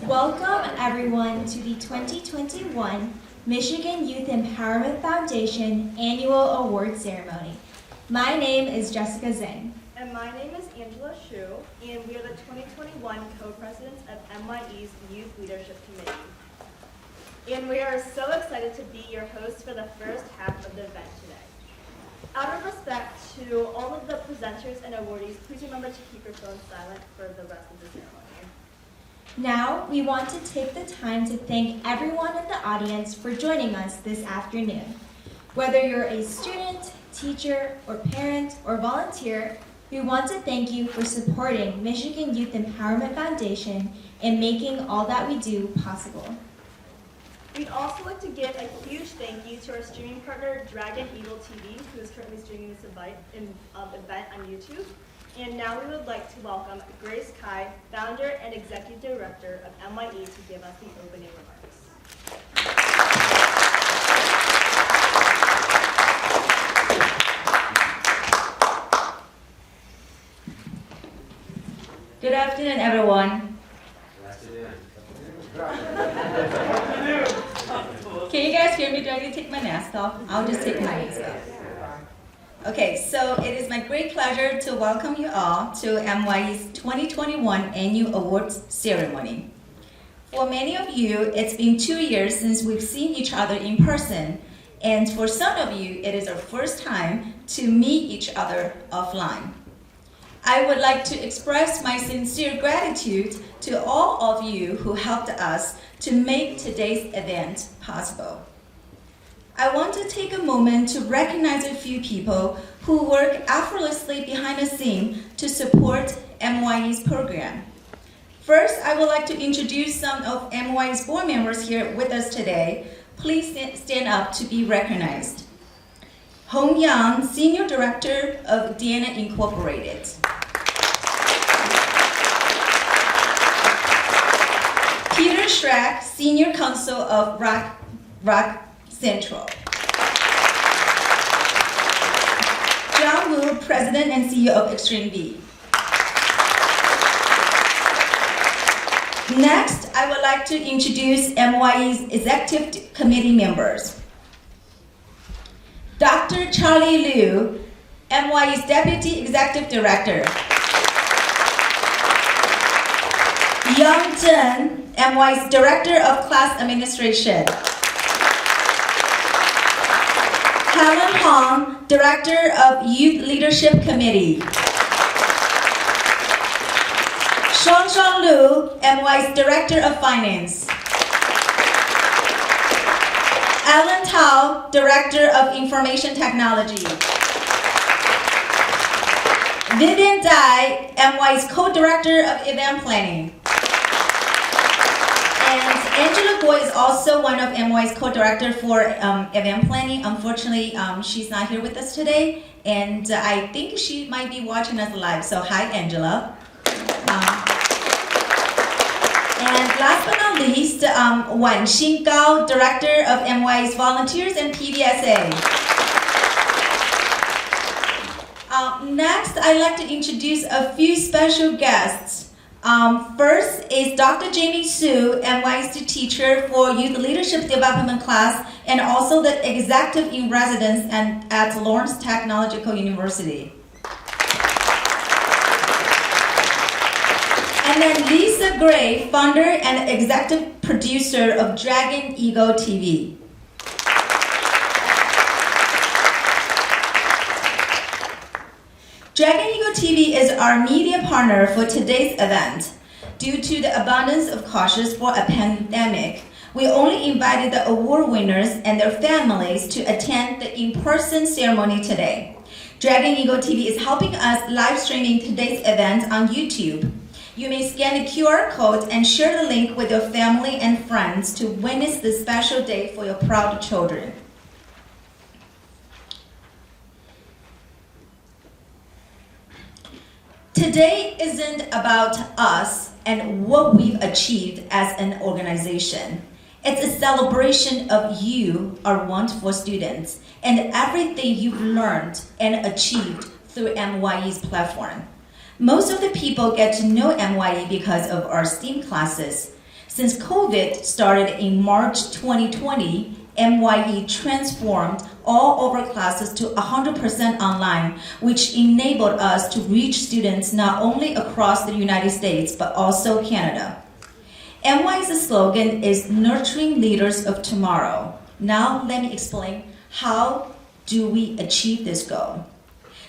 Welcome everyone to the 2021 Michigan Youth Empowerment Foundation Annual Award Ceremony. My name is Jessica Zhang. And my name is Angela Shu, and we are the 2021 co-presidents of mYe's Youth Leadership Committee. And we are so excited to be your hosts for the first half of the event today. Out of respect to all of the presenters and awardees, please remember to keep your phones silent for the rest of the ceremony. Now, we want to take the time to thank everyone in the audience for joining us this afternoon. Whether you're a student, teacher, or parent, or volunteer, we want to thank you for supporting Michigan Youth Empowerment Foundation and making all that we do possible. We'd also like to give a huge thank you to our streaming partner, Dragon Eagle TV, who is currently streaming this event on YouTube. And now we would like to welcome Grace Kai, founder and executive director of mYe, to give us the opening remarks. Good afternoon, everyone. Can you guys hear me? Do I need to take my mask off? I'll just take my mask off. Okay, so it is my great pleasure to welcome you all to mYe's 2021 Annual Awards Ceremony. For many of you, it's been 2 years since we've seen each other in person, and for some of you, it is our first time to meet each other offline. I would like to express my sincere gratitude to all of you who helped us to make today's event possible. I want to take a moment to recognize a few people who work effortlessly behind the scene to support mYe's program. First, I would like to introduce some of mYe's board members here with us today. Please stand up to be recognized. Hong Yang, Senior Director of Dana Incorporated. Peter Schreck, Senior Counsel of Rock Central. John Wu, President and CEO of Extreme V. Next, I would like to introduce mYe's Executive Committee members. Dr. Charlie Liu, mYe's Deputy Executive Director. Yang Chen, mYe's Director of Class Administration. Helen Hong, Director of Youth Leadership Committee. Shangshan Lu, mYe's Director of Finance. Alan Tao, Director of Information Technology. Vivian Dai, mYe's Co-Director of Event Planning. And Angela Goy is also one of mYe's co-director for event planning. Unfortunately, she's not here with us today, and I think she might be watching us live. So hi, Angela. And last but not least, Wan Xingao, director of mYe's Volunteers and PBSA. Next, I'd like to introduce a few special guests. First is Dr. Jamie Su, mYe's teacher for Youth Leadership Development class and also the executive in residence at Lawrence Technological University. And then Lisa Gray, founder and executive producer of Dragon Eagle TV. Dragon Eagle TV is our media partner for today's event. Due to the abundance of cautions for a pandemic, we only invited the award winners and their families to attend the in-person ceremony today. Dragon Eagle TV is helping us live streaming today's event on YouTube. You may scan the QR code and share the link with your family and friends to witness this special day for your proud children. Today isn't about us and what we've achieved as an organization. It's a celebration of you, our wonderful students, and everything you've learned and achieved through mYe's platform. Most of the people get to know mYe because of our STEAM classes. Since COVID started in March 2020, mYe transformed all of our classes to 100% online, which enabled us to reach students not only across the United States, but also Canada. mYe's slogan is Nurturing Leaders of Tomorrow. Now let me explain how do we achieve this goal.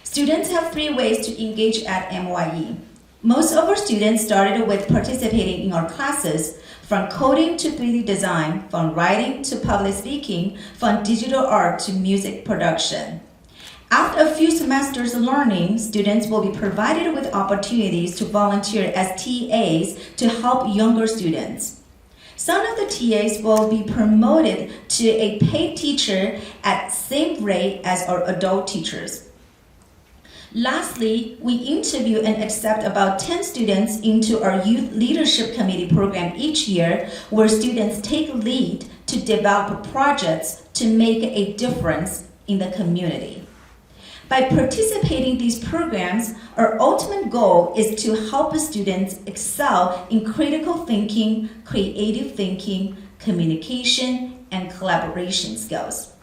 Students have 3 ways to engage at mYe. Most of our students started with participating in our classes, from coding to 3D design, from writing to public speaking, from digital art to music production. After a few semesters of learning, students will be provided with opportunities to volunteer as TAs to help younger students. Some of the TAs will be promoted to a paid teacher at same rate as our adult teachers. Lastly, we interview and accept about 10 students into our Youth Leadership Committee program each year, where students take lead to develop projects to make a difference in the community. By participating in these programs, our ultimate goal is to help students excel in critical thinking, creative thinking, communication, and collaboration skills.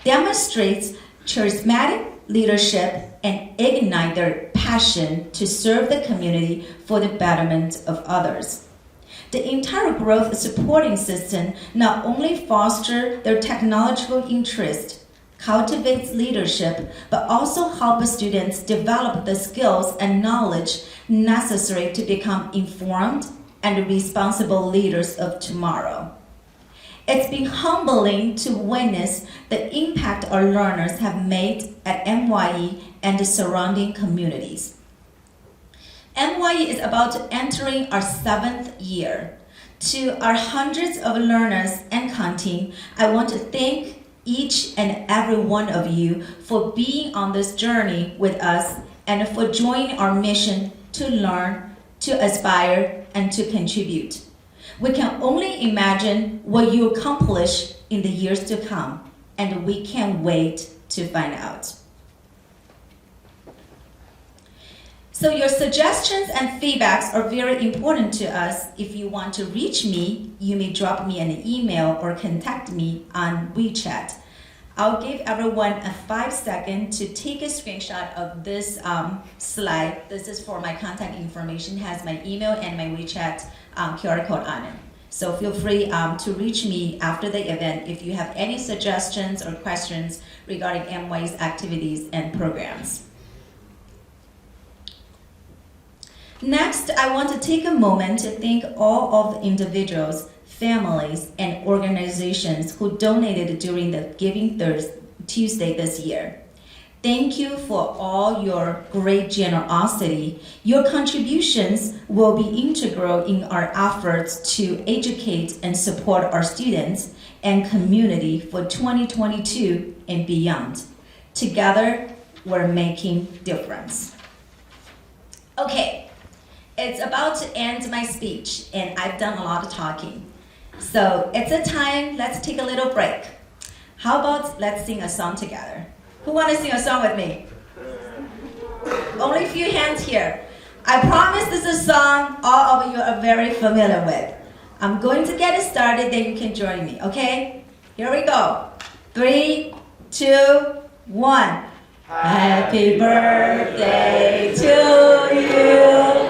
Demonstrates charismatic leadership and ignite their passion to serve the community for the betterment of others. The entire growth supporting system not only fosters their technological interest, cultivates leadership, but also helps students develop the skills and knowledge necessary to become informed and responsible leaders of tomorrow. It's been humbling to witness the impact our learners have made at mYe and the surrounding communities. mYe is about entering our 7th year. To our hundreds of learners and counting, I want to thank each and every one of you for being on this journey with us and for joining our mission to learn, to aspire, and to contribute. We can only imagine what you accomplish in the years to come, and we can't wait to find out. So your suggestions and feedbacks are very important to us. If you want to reach me, you may drop me an email or contact me on WeChat. I'll give everyone a 5-second to take a screenshot of this slide. This is for my contact information, has my email and my WeChat QR code on it. So feel free to reach me after the event if you have any suggestions or questions regarding mYe's activities and programs. Next, I want to take a moment to thank all of the individuals, families, and organizations who donated during the Giving Tuesday this year. Thank you for all your great generosity. Your contributions will be integral in our efforts to educate and support our students and community for 2022 and beyond. Together, we're making difference. Okay. It's about to end my speech, and I've done a lot of talking. So it's a time, let's take a little break. How about let's sing a song together? Who want to sing a song with me? Only a few hands here. I promise this is a song all of you are very familiar with. I'm going to get it started, then you can join me, okay? Here we go. 3, 2, 1. Happy birthday to you.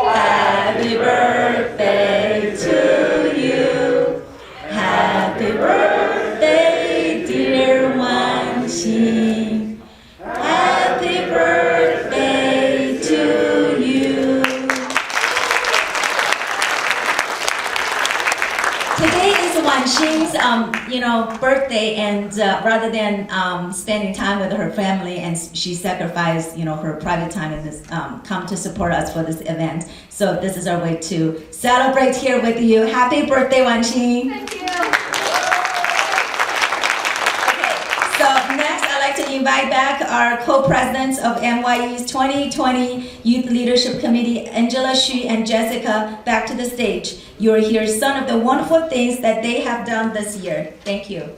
Happy birthday to you. Happy birthday, dear Wanxing. Happy birthday to you. Today is Wanxing's birthday, and rather than spending time with her family, and she sacrificed her private time and this come to support us for this event. So this is our way to celebrate here with you. Happy birthday, Wanxing! Thank you. Okay, so next I'd like to invite back our co-presidents of mYe's 2020 Youth Leadership Committee, Angela Xu and Jessica, back to the stage. You'll hear some of the wonderful things that they have done this year. Thank you.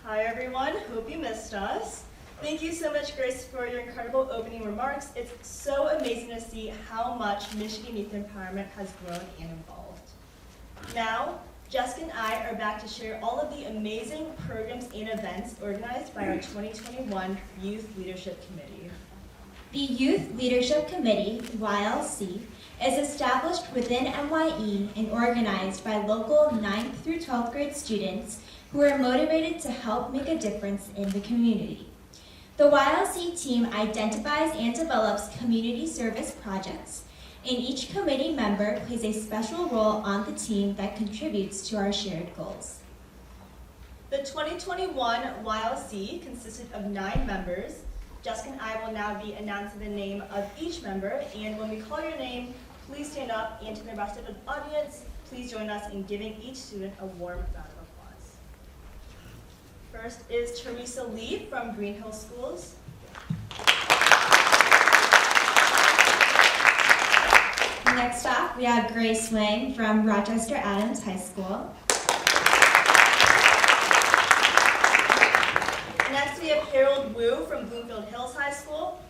Hi everyone, hope you missed us. Thank you so much, Grace, for your incredible opening remarks. It's so amazing to see how much Michigan Youth Empowerment has grown and evolved. Now, Jessica and I are back to share all of the amazing programs and events organized by our 2021 Youth Leadership Committee. The Youth Leadership Committee, YLC, is established within mYe and organized by local 9th through 12th grade students who are motivated to help make a difference in the community. The YLC team identifies and develops community service projects, and each committee member plays a special role on the team that contributes to our shared goals. The 2021 YLC consisted of 9 members. Jessica and I will now be announcing the name of each member, and when we call your name, please stand up, and to the rest of the audience, please join us in giving each student a warm round of applause. First is Teresa Lee from Green Hill Schools. Next off, we have Grace Wang from Rochester Adams High School. Next, we have Harold Wu from Bloomfield Hills High School.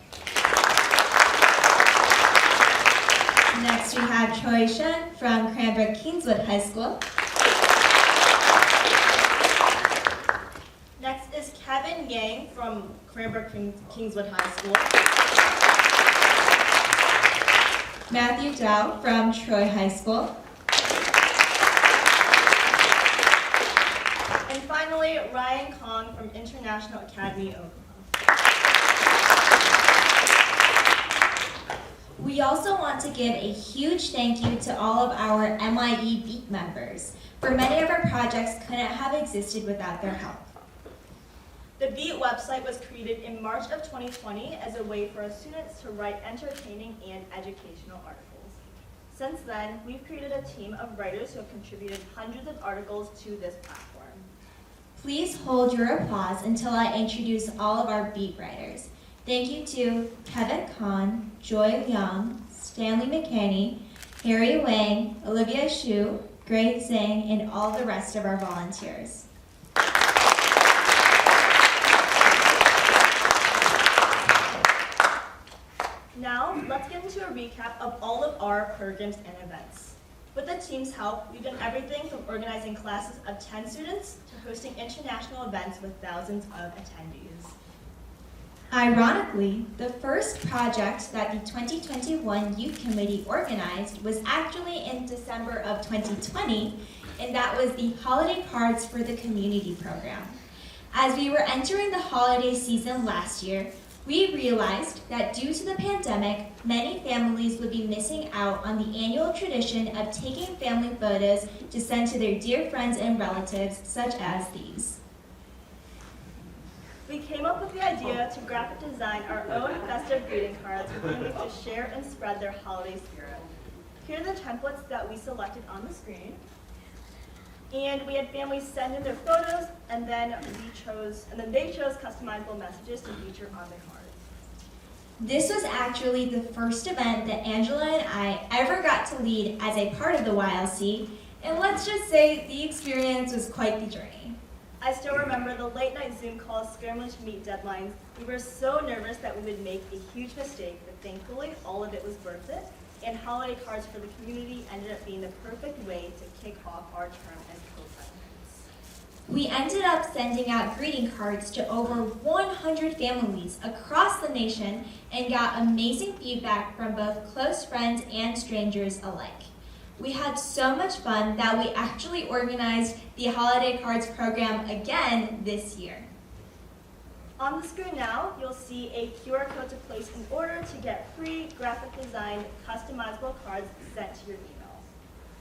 Next, we have Troy Shen from Cranbrook Kingswood High School. Next is Kevin Yang from Cranbrook Kingswood High School. Matthew Dow from Troy High School. And finally, Ryan Kong from International Academy, Oklahoma. We also want to give a huge thank you to all of our mYe Beat members, for many of our projects couldn't have existed without their help. The Beat website was created in March of 2020 as a way for students to write entertaining and educational articles. Since then, we've created a team of writers who have contributed hundreds of articles to this platform. Please hold your applause until I introduce all of our Beat writers. Thank you to Kevin Kahn, Joy Young, Stanley McKinney, Harry Wang, Olivia Xu, Grace Zhang, and all the rest of our volunteers. Now, let's get into a recap of all of our programs and events. With the team's help, we've done everything from organizing classes of 10 students to hosting international events with thousands of attendees. Ironically, the first project that the 2021 Youth Committee organized was actually in December of 2020, and that was the Holiday Cards for the Community program. As we were entering the holiday season last year, we realized that due to the pandemic, many families would be missing out on the annual tradition of taking family photos to send to their dear friends and relatives, such as these. We came up with the idea to graphic design our own festive greeting cards for families to share and spread their holiday spirit. Here are the templates that we selected on the screen. And we had families send in their photos, and then they chose customizable messages to feature on their cards. This was actually the first event that Angela and I ever got to lead as a part of the YLC, and let's just say the experience was quite the journey. I still remember the late night Zoom calls scrambling to meet deadlines. We were so nervous that we would make a huge mistake, but thankfully all of it was worth it, and holiday cards for the community ended up being the perfect way to kick off our term as co-presidents. We ended up sending out greeting cards to over 100 families across the nation and got amazing feedback from both close friends and strangers alike. We had so much fun that we actually organized the Holiday Cards program again this year. On the screen now, you'll see a QR code to place in order to get free graphic designed customizable cards sent to your email.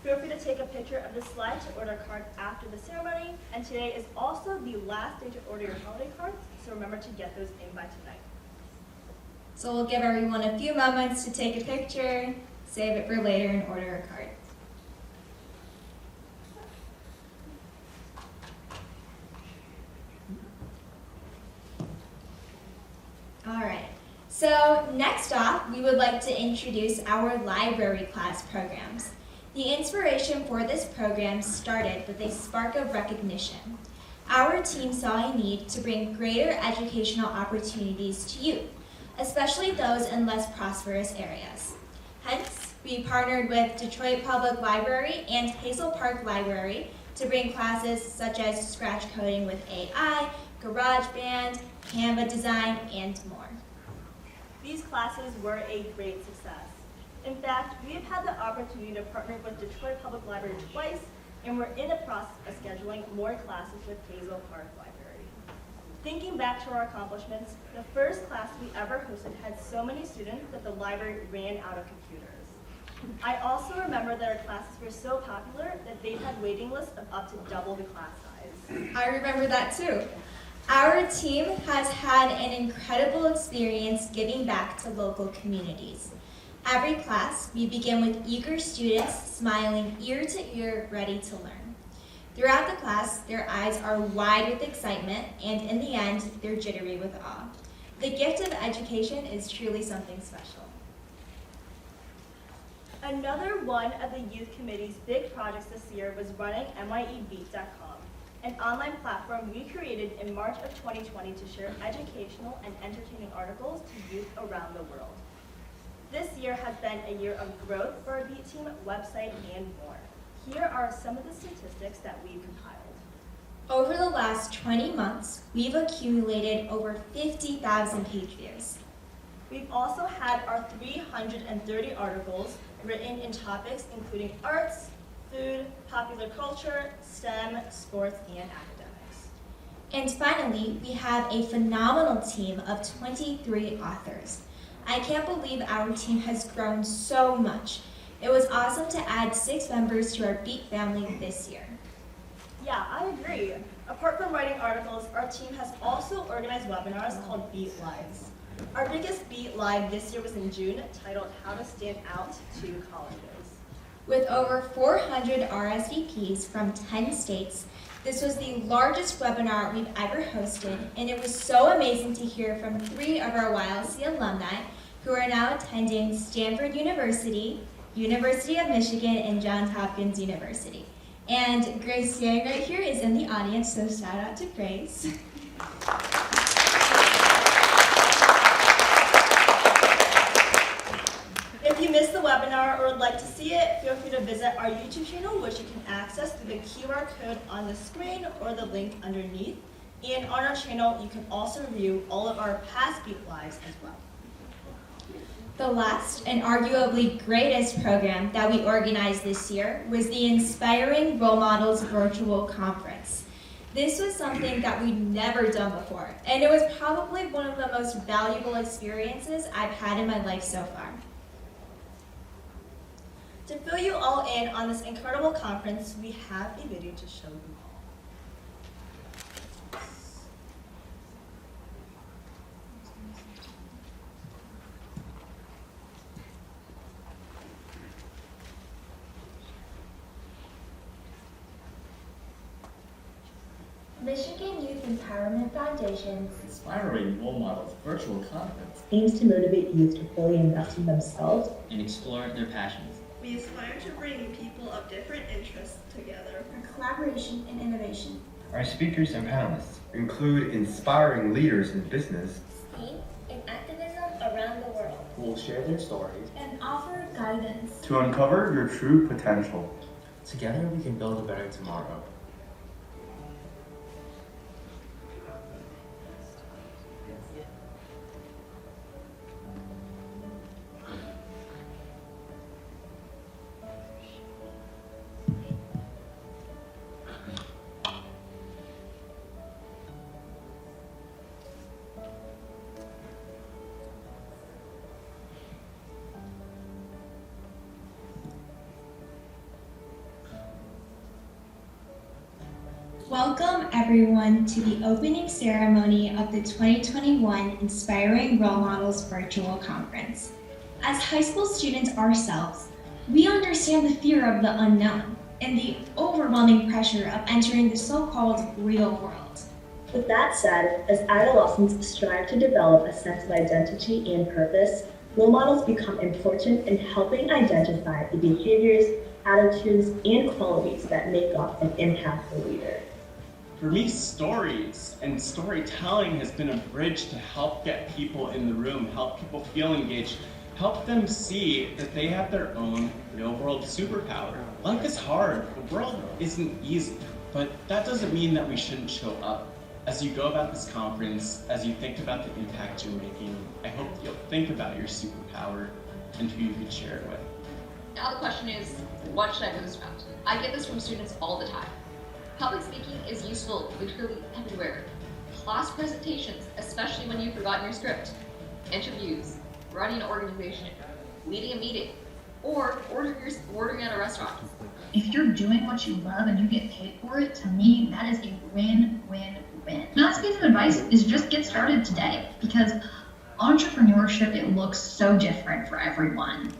Feel free to take a picture of the slide to order a card after the ceremony, and today is also the last day to order your holiday cards, so remember to get those in by tonight. So we'll give everyone a few moments to take a picture, save it for later, and order a card. All right, so next off, we would like to introduce our library class programs. The inspiration for this program started with a spark of recognition. our team saw a need to bring greater educational opportunities to youth, especially those in less prosperous areas. Hence, we partnered with Detroit Public Library and Hazel Park Library to bring classes such as scratch coding with AI, GarageBand, Canva design, and more. These classes were a great success. In fact, we have had the opportunity to partner with Detroit Public Library twice, and we're in the process of scheduling more classes with Hazel Park Library. Thinking back to our accomplishments, the first class we ever hosted had so many students that the library ran out of computers. I also remember that our classes were so popular that they had waiting lists of up to double the class size. I remember that too. Our team has had an incredible experience giving back to local communities. Every class, we begin with eager students smiling ear to ear, ready to learn. Throughout the class, their eyes are wide with excitement, and in the end, they're jittery with awe. The gift of education is truly something special. Another one of the youth committee's big projects this year was running mYe-Beat.com, an online platform we created in March of 2020 to share educational and entertaining articles to youth around the world. This year has been a year of growth for our Beat team, website, and more. Here are some of the statistics that we've compiled. Over the last 20 months, we've accumulated over 50,000 page views. We've also had our 330 articles written in topics including arts, food, popular culture, STEM, sports, and academics. And finally, we have a phenomenal team of 23 authors. I can't believe our team has grown so much. It was awesome to add 6 members to our Beat family this year. Yeah, I agree. Apart from writing articles, our team has also organized webinars called Beat Lives. Our biggest Beat Live this year was in June, titled How to Stand Out to Colleges. With over 400 RSVPs from 10 states, this was the largest webinar we've ever hosted, and it was so amazing to hear from 3 of our YLC alumni who are now attending Stanford University, University of Michigan, and Johns Hopkins University. And Grace Yang right here is in the audience, so shout out to Grace. If you missed the webinar or would like to see it, feel free to visit our YouTube channel, which you can access through the QR code on the screen or the link underneath. And on our channel, you can also view all of our past Beat Lives as well. The last and arguably greatest program that we organized this year was the Inspiring Role Models Virtual Conference. This was something that we'd never done before, and it was probably one of the most valuable experiences I've had in my life so far. To fill you all in on this incredible conference, we have a video to show you all. Michigan Youth Empowerment Foundation's Inspiring Role Models Virtual Conference aims to motivate youth to fully invest in themselves and explore their passions. We aspire to bring people of different interests together for collaboration and innovation. Our speakers and panelists include inspiring leaders in business, STEAM, and activism around the world, who will share their stories. and offer guidance. to uncover your true potential. Together we can build a better tomorrow. Welcome everyone to the opening ceremony of the 2021 Inspiring Role Models Virtual Conference. As high school students ourselves, we understand the fear of the unknown and the overwhelming pressure of entering the so-called real world. With that said, as adolescents strive to develop a sense of identity and purpose, role models become important in helping identify the behaviors, attitudes, and qualities that make up an impactful leader. For me, stories and storytelling has been a bridge to help get people in the room, help people feel engaged, help them see that they have their own real-world superpower. Life is hard, the world isn't easy, but that doesn't mean that we shouldn't show up. As you go about this conference, as you think about the impact you're making, I hope you'll think about your superpower and who you could share it with. Now the question is, what should I post about? I get this from students all the time. Public speaking is useful literally everywhere. Class presentations, especially when you've forgotten your script. Interviews, running an organization, leading a meeting, or ordering at a restaurant. If you're doing what you love and you get paid for it, to me, that is a win-win-win. Matt's piece of advice is just get started today, because entrepreneurship, it looks so different for everyone.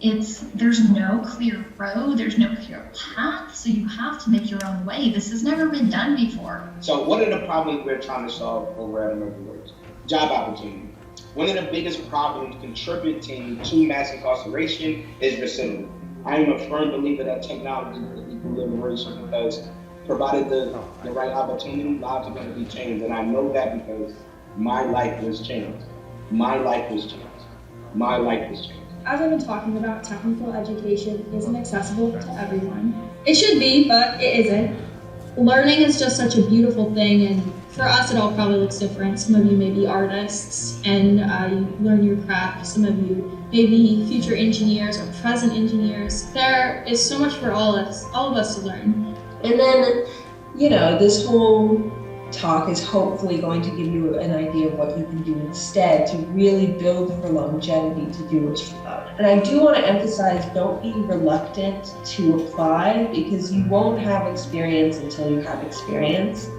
There's no clear road, there's no clear path, so you have to make your own way. This has never been done before. So what are the problems we're trying to solve over at American Works? Job opportunity. One of the biggest problems contributing to mass incarceration is recidivism. I am a firm believer that technology is equal liberation, because provided the right opportunity, lives are going to be changed. And I know that because my life was changed. My life was changed. My life was changed. As I've been talking about, technical education isn't accessible to everyone. It should be, but it isn't. Learning is just such a beautiful thing, and for us it all probably looks different. Some of you may be artists and you learn your craft. Some of you may be future engineers or present engineers. There is so much for all of us to learn. And then, this whole talk is hopefully going to give you an idea of what you can do instead to really build for longevity, to do what you love. And I do want to emphasize, don't be reluctant to apply, because you won't have experience until you have experience.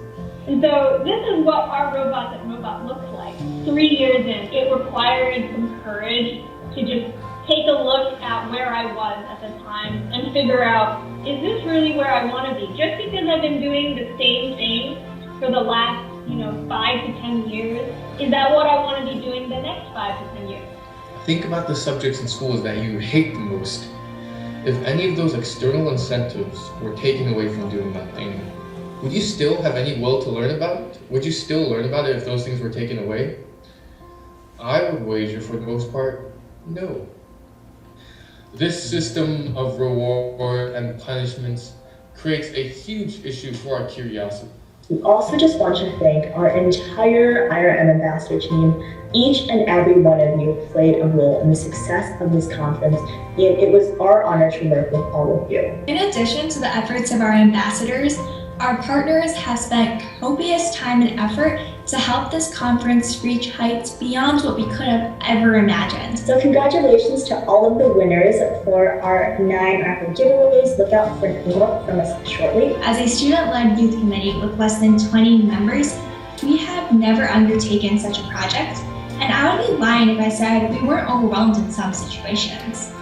And so this is what our Robots at Robot looks like. 3 years in, it required some courage to just take a look at where I was at the time and figure out, is this really where I want to be? Just because I've been doing the same thing for the last, 5 to 10 years, is that what I want to be doing the next 5 to 10 years? Think about the subjects in schools that you hate the most. If any of those external incentives were taken away from doing that thing, would you still have any will to learn about it? Would you still learn about it if those things were taken away? I would wager, for the most part, no. This system of reward and punishments creates a huge issue for our curiosity. We also just want to thank our entire IRM ambassador team. Each and every one of you played a role in the success of this conference, and it was our honor to work with all of you. In addition to the efforts of our ambassadors, our partners have spent copious time and effort to help this conference reach heights beyond what we could have ever imagined. So congratulations to all of the winners for our 9 raffle giveaways. Look out for more from us shortly. As a student-led youth committee with less than 20 members, we have never undertaken such a project, and I would be lying if I said we weren't overwhelmed in some situations.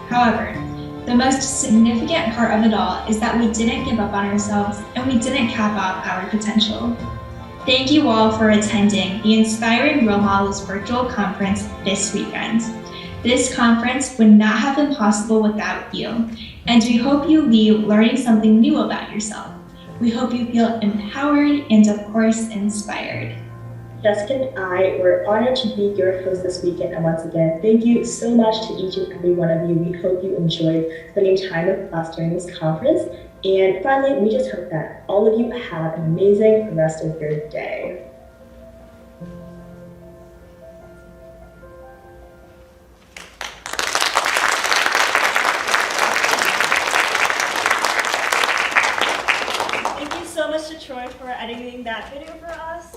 However, the most significant part of it all is that we didn't give up on ourselves and we didn't cap off our potential. Thank you all for attending the Inspiring Role Models virtual conference this weekend. This conference would not have been possible without you, and we hope you leave learning something new about yourself. We hope you feel empowered and, of course, inspired. Jessica and I were honored to be your host this weekend, and once again, thank you so much to each and every one of you. We hope you enjoyed spending time with us during this conference. And finally, we just hope that all of you have an amazing rest of your day. Thank you so much to Troy for editing that video for us.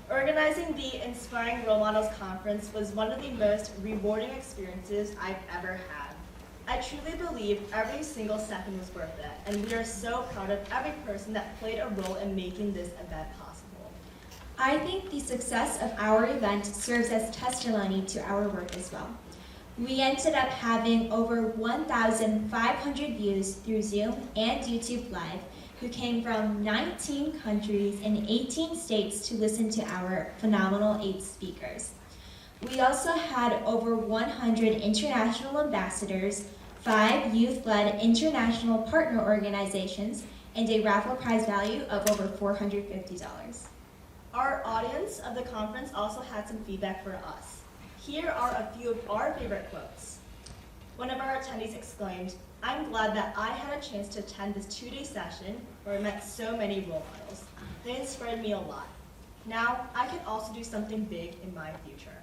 Organizing the Inspiring Role Models Conference was one of the most rewarding experiences I've ever had. I truly believe every single second was worth it, and we are so proud of every person that played a role in making this event possible. I think the success of our event serves as testimony to our work as well. We ended up having over 1,500 views through Zoom and YouTube Live, who came from 19 countries and 18 states to listen to our phenomenal 8 speakers. We also had over 100 international ambassadors, 5 youth-led international partner organizations, and a raffle prize value of over $450. Our audience of the conference also had some feedback for us. Here are a few of our favorite quotes. One of our attendees exclaimed, "I'm glad that I had a chance to attend this 2-day session where I met so many role models. They inspired me a lot. Now, I can also do something big in my future."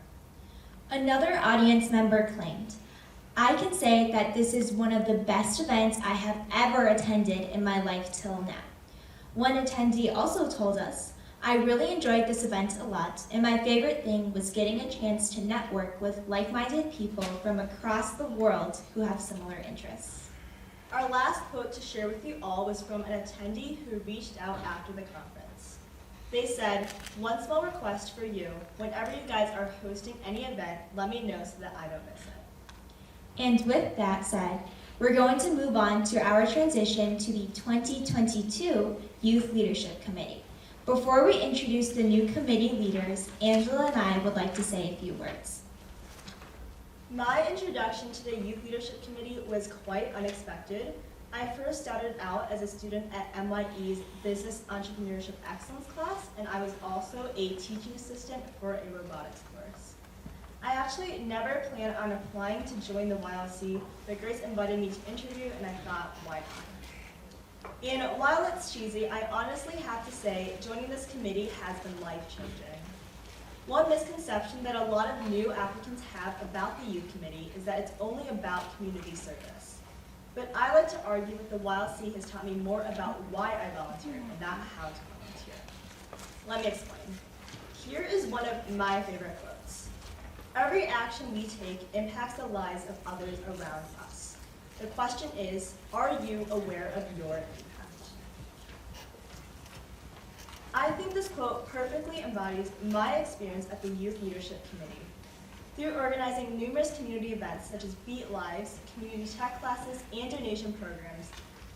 Another audience member claimed, "I can say that this is one of the best events I have ever attended in my life till now." One attendee also told us, "I really enjoyed this event a lot, and my favorite thing was getting a chance to network with like-minded people from across the world who have similar interests." Our last quote to share with you all was from an attendee who reached out after the conference. They said, "One small request for you, whenever you guys are hosting any event, let me know so that I don't miss it." And with that said, we're going to move on to our transition to the 2022 Youth Leadership Committee. Before we introduce the new committee leaders, Angela and I would like to say a few words. My introduction to the Youth Leadership Committee was quite unexpected. I first started out as a student at mYe's Business Entrepreneurship Excellence class, and I was also a teaching assistant for a robotics course. I actually never planned on applying to join the YLC, but Grace invited me to interview, and I thought, why not? And while it's cheesy, I honestly have to say joining this committee has been life-changing. One misconception that a lot of new applicants have about the Youth Committee is that it's only about community service. But I like to argue that the YLC has taught me more about why I volunteer and not how to volunteer. Let me explain. Here is one of my favorite quotes. "Every action we take impacts the lives of others around us. The question is, are you aware of your impact?" I think this quote perfectly embodies my experience at the Youth Leadership Committee. Through organizing numerous community events such as Beat Lives, community tech classes, and donation programs,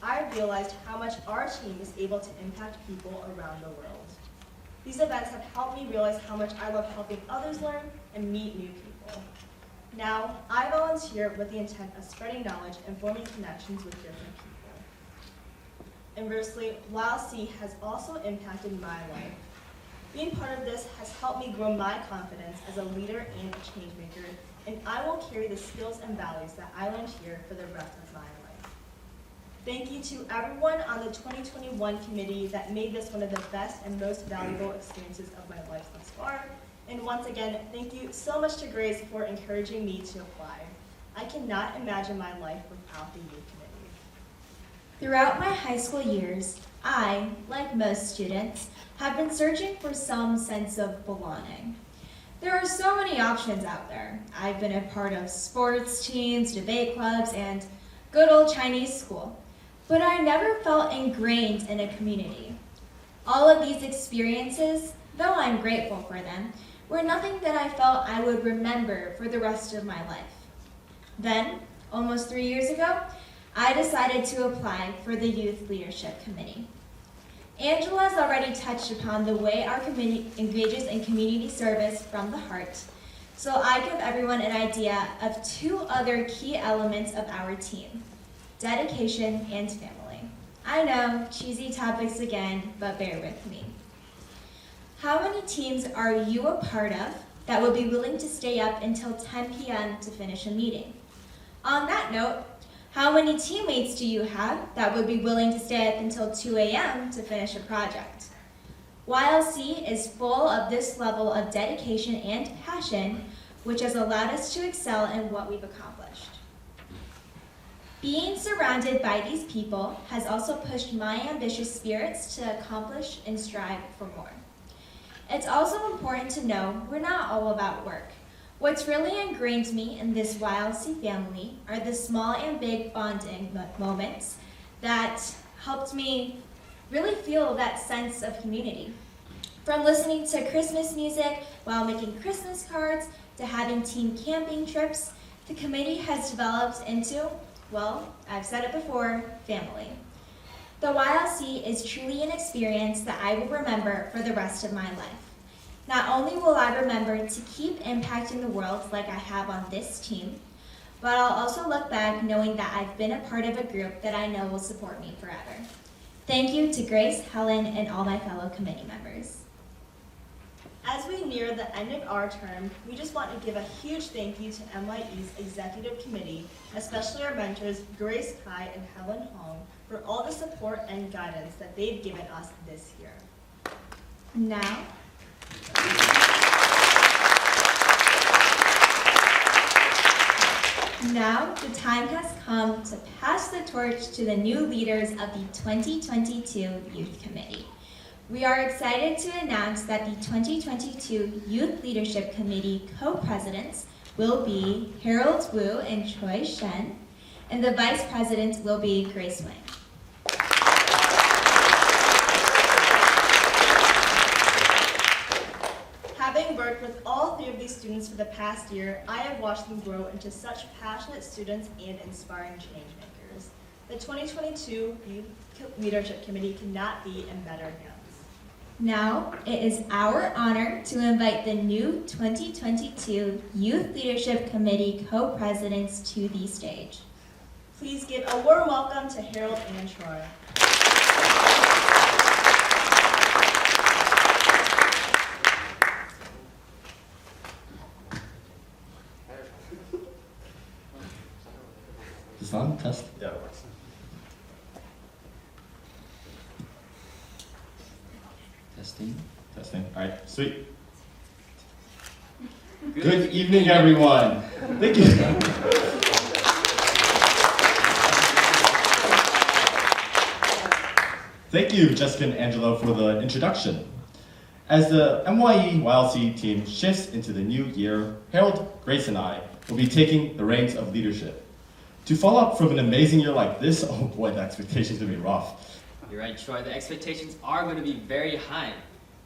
I realized how much our team is able to impact people around the world. These events have helped me realize how much I love helping others learn and meet new people. Now, I volunteer with the intent of spreading knowledge and forming connections with different people. Inversely, YLC has also impacted my life. Being part of this has helped me grow my confidence as a leader and a change maker, and I will carry the skills and values that I learned here for the rest of my life. Thank you to everyone on the 2021 committee that made this one of the best and most valuable experiences of my life thus far. And once again, thank you so much to Grace for encouraging me to apply. I cannot imagine my life without the Youth Committee. Throughout my high school years, I, like most students, have been searching for some sense of belonging. There are so many options out there. I've been a part of sports teams, debate clubs, and good old Chinese school, but I never felt ingrained in a community. All of these experiences, though I'm grateful for them, were nothing that I felt I would remember for the rest of my life. Then, almost 3 years ago, I decided to apply for the Youth Leadership Committee. Angela has already touched upon the way our committee engages in community service from the heart, so I give everyone an idea of 2 other key elements of our team: dedication and family. I know, cheesy topics again, but bear with me. How many teams are you a part of that would be willing to stay up until 10 p.m. to finish a meeting? On that note, how many teammates do you have that would be willing to stay up until 2 a.m. to finish a project? YLC is full of this level of dedication and passion, which has allowed us to excel in what we've accomplished. Being surrounded by these people has also pushed my ambitious spirits to accomplish and strive for more. It's also important to know we're not all about work. What's really ingrained me in this YLC family are the small and big bonding moments that helped me really feel that sense of community. From listening to Christmas music while making Christmas cards to having team camping trips, the committee has developed into, well, I've said it before, family. The YLC is truly an experience that I will remember for the rest of my life. Not only will I remember to keep impacting the world like I have on this team, but I'll also look back knowing that I've been a part of a group that I know will support me forever. Thank you to Grace, Helen, and all my fellow committee members. As we near the end of our term, we just want to give a huge thank you to mYe's Executive Committee, especially our mentors Grace Kai and Helen Hong, for all the support and guidance that they've given us this year. Now, the time has come to pass the torch to the new leaders of the 2022 Youth Committee. We are excited to announce that the 2022 Youth Leadership Committee co-presidents will be Harold Wu and Troy Chen, and the vice president will be Grace Wang. Having worked with all three of these students for the past year, I have watched them grow into such passionate students and inspiring change makers. The 2022 Youth Leadership Committee cannot be in better hands. Now, it is our honor to invite the new 2022 Youth Leadership Committee co-presidents to the stage. Please give a warm welcome to Harold and Troy. Is this on? Test? Yeah, it works. Testing. All right, sweet. Good evening, everyone. Thank you. Thank you, Jessica and Angelo, for the introduction. As the mYe-YLC team shifts into the new year, Harold, Grace, and I will be taking the reins of leadership. To follow up from an amazing year like this, oh boy, the expectations are going to be rough. You're right, Troy. The expectations are going to be very high.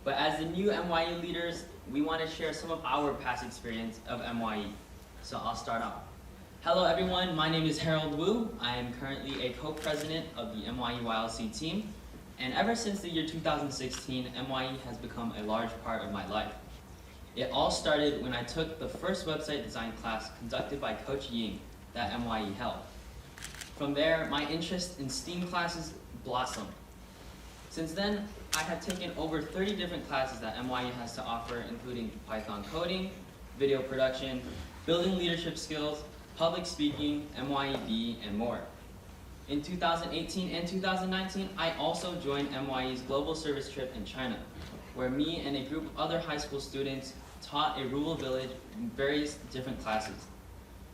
But as the new mYe leaders, we want to share some of our past experience of mYe. So I'll start off. Hello, everyone. My name is Harold Wu. I am currently a co-president of the mYe-YLC team. And ever since the year 2016, mYe has become a large part of my life. It all started when I took the first website design class conducted by Coach Ying that mYe held. From there, my interest in STEAM classes blossomed. Since then, I have taken over 30 different classes that mYe has to offer, including Python coding, video production, building leadership skills, public speaking, mYe-B, and more. In 2018 and 2019, I also joined mYe's global service trip in China, where me and a group of other high school students taught a rural village in various different classes.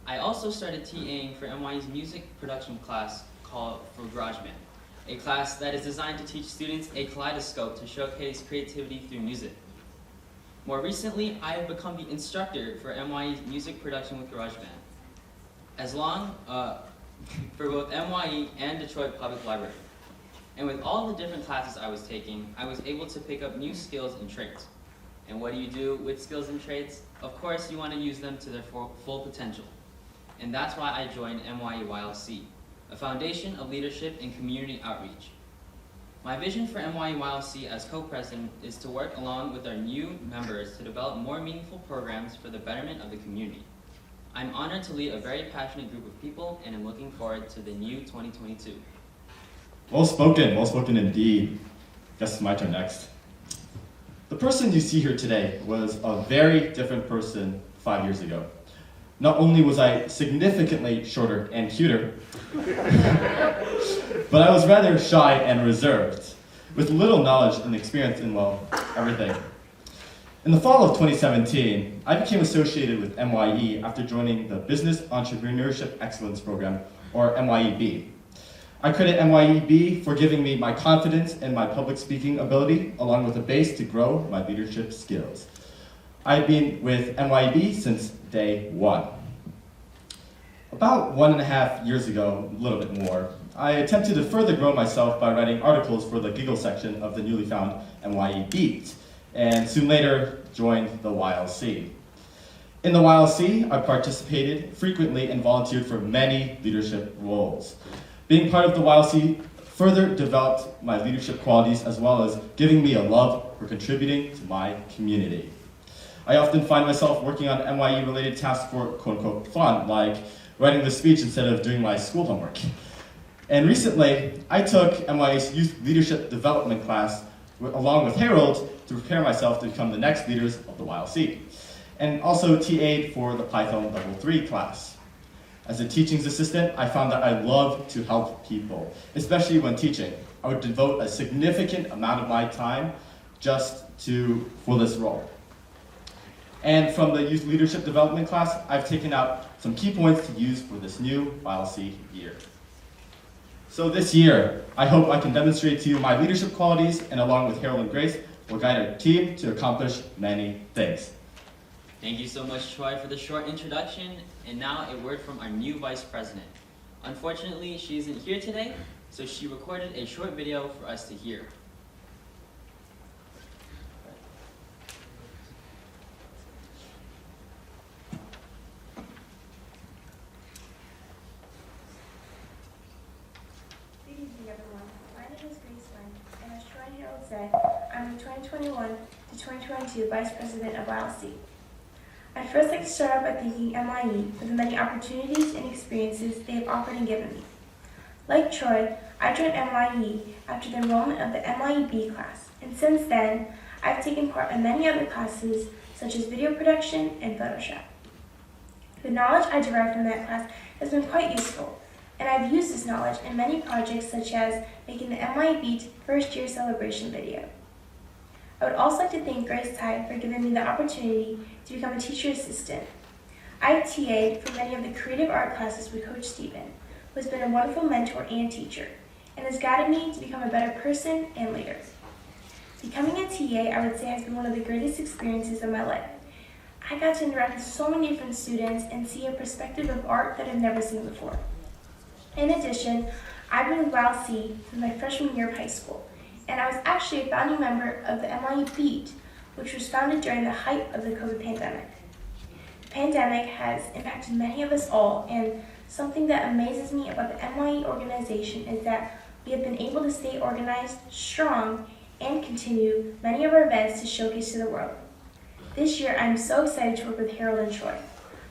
I also started TAing for mYe's music production class called for GarageBand, a class that is designed to teach students a kaleidoscope to showcase creativity through music. More recently, I have become the instructor for mYe's music production with GarageBand, for both mYe and Detroit Public Library. And with all the different classes I was taking, I was able to pick up new skills and traits. And what do you do with skills and traits? Of course, you want to use them to their full potential. And that's why I joined mYe-YLC, a foundation of leadership and community outreach. My vision for mYe-YLC as co-president is to work along with our new members to develop more meaningful programs for the betterment of the community. I'm honored to lead a very passionate group of people, and I'm looking forward to the new 2022. Well spoken indeed. Guess it's my turn next. The person you see here today was a very different person 5 years ago. Not only was I significantly shorter and cuter, but I was rather shy and reserved, with little knowledge and experience in, well, everything. In the fall of 2017, I became associated with mYe after joining the Business Entrepreneurship Excellence Program, or mYe-B. I credit mYe-B for giving me my confidence and my public speaking ability, along with a base to grow my leadership skills. I've been with mYe-B since day one. About 1.5 years ago, a little bit more, I attempted to further grow myself by writing articles for the Giggle section of the newly found mYe-Beat, and soon later joined the YLC. In the YLC, I participated frequently and volunteered for many leadership roles. Being part of the YLC further developed my leadership qualities as well as giving me a love for contributing to my community. I often find myself working on mYe-related tasks for quote-unquote fun, like writing the speech instead of doing my school homework. And recently, I took mYe's Youth Leadership Development class along with Harold to prepare myself to become the next leaders of the YLC, and also TA'd for the Python Level 3 class. As a teaching assistant, I found that I love to help people, especially when teaching. I would devote a significant amount of my time for this role. And from the Youth Leadership Development class, I've taken out some key points to use for this new YLC year. So this year, I hope I can demonstrate to you my leadership qualities, and along with Harold and Grace, will guide our team to accomplish many things. Thank you so much, Troy, for the short introduction. And now a word from our new Vice President. Unfortunately, she isn't here today, so she recorded a short video for us to hear. Good evening, everyone. My name is Grace Lynn, and as Troy and Harold said, I'm the 2021 to 2022 Vice President of YLC. I'd first like to start out by thanking mYe for the many opportunities and experiences they have offered and given me. Like Troy, I joined mYe after the enrollment of the mYe-B class, and since then, I've taken part in many other classes such as video production and Photoshop. The knowledge I derived from that class has been quite useful, and I've used this knowledge in many projects such as making the mYe-Beat first year celebration video. I would also like to thank Grace Ty for giving me the opportunity to become a teacher assistant. I've TA'd for many of the creative art classes with Coach Stephen, who has been a wonderful mentor and teacher, and has guided me to become a better person and leader. Becoming a TA, I would say, has been one of the greatest experiences of my life. I got to interact with so many different students and see a perspective of art that I've never seen before. In addition, I've been with YLC since my freshman year of high school, and I was actually a founding member of the mYe-Beat, which was founded during the height of the COVID pandemic. The pandemic has impacted many of us all, and something that amazes me about the mYe organization is that we have been able to stay organized, strong, and continue many of our events to showcase to the world. This year, I'm so excited to work with Harold and Troy.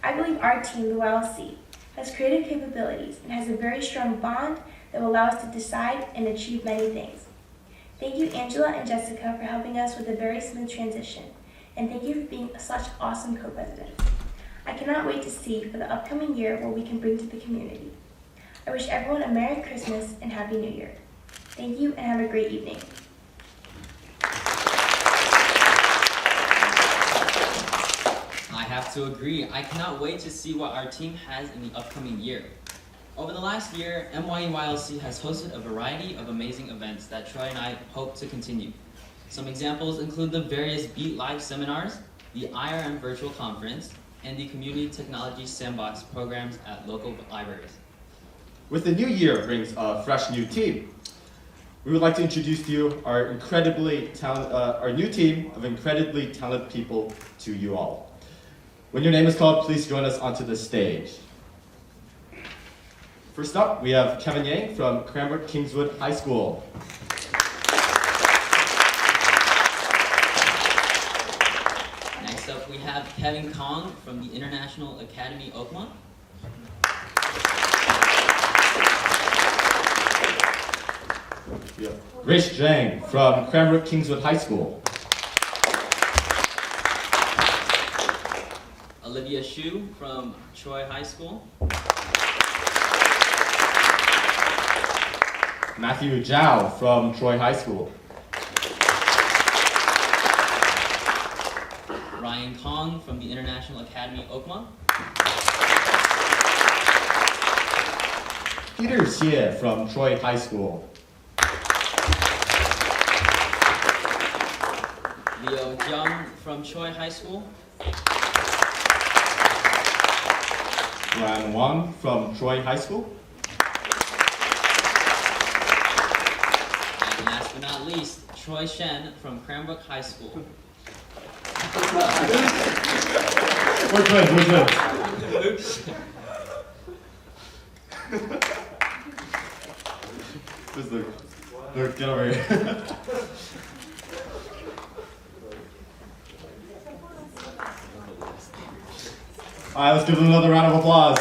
I believe our team, the YLC, has creative capabilities and has a very strong bond that will allow us to decide and achieve many things. Thank you, Angela and Jessica, for helping us with a very smooth transition, and thank you for being such awesome co-presidents. I cannot wait to see for the upcoming year what we can bring to the community. I wish everyone a Merry Christmas and Happy New Year. Thank you and have a great evening. I have to agree. I cannot wait to see what our team has in the upcoming year. Over the last year, mYe-YLC has hosted a variety of amazing events that Troy and I hope to continue. Some examples include the various Beat Live seminars, the IRM virtual conference, and the Community Technology Sandbox programs at local libraries. With the new year brings a fresh new team. We would like to introduce to you our new team of incredibly talented people to you all. When your name is called, please join us onto the stage. First up, we have Kevin Yang from Cranbrook Kingswood High School. Next up, we have Kevin Kong from the International Academy Oakmont. Grace Zhang from Cranbrook Kingswood High School. Olivia Xu from Troy High School. Matthew Zhao from Troy High School. Ryan Kong from the International Academy Oakmont. Peter Xie from Troy High School. Leo Jiang from Troy High School. Ryan Wang from Troy High School. And last but not least, Troy Shen from Cranbrook High School. We're good. Luke, get over here. All right, let's give them another round of applause.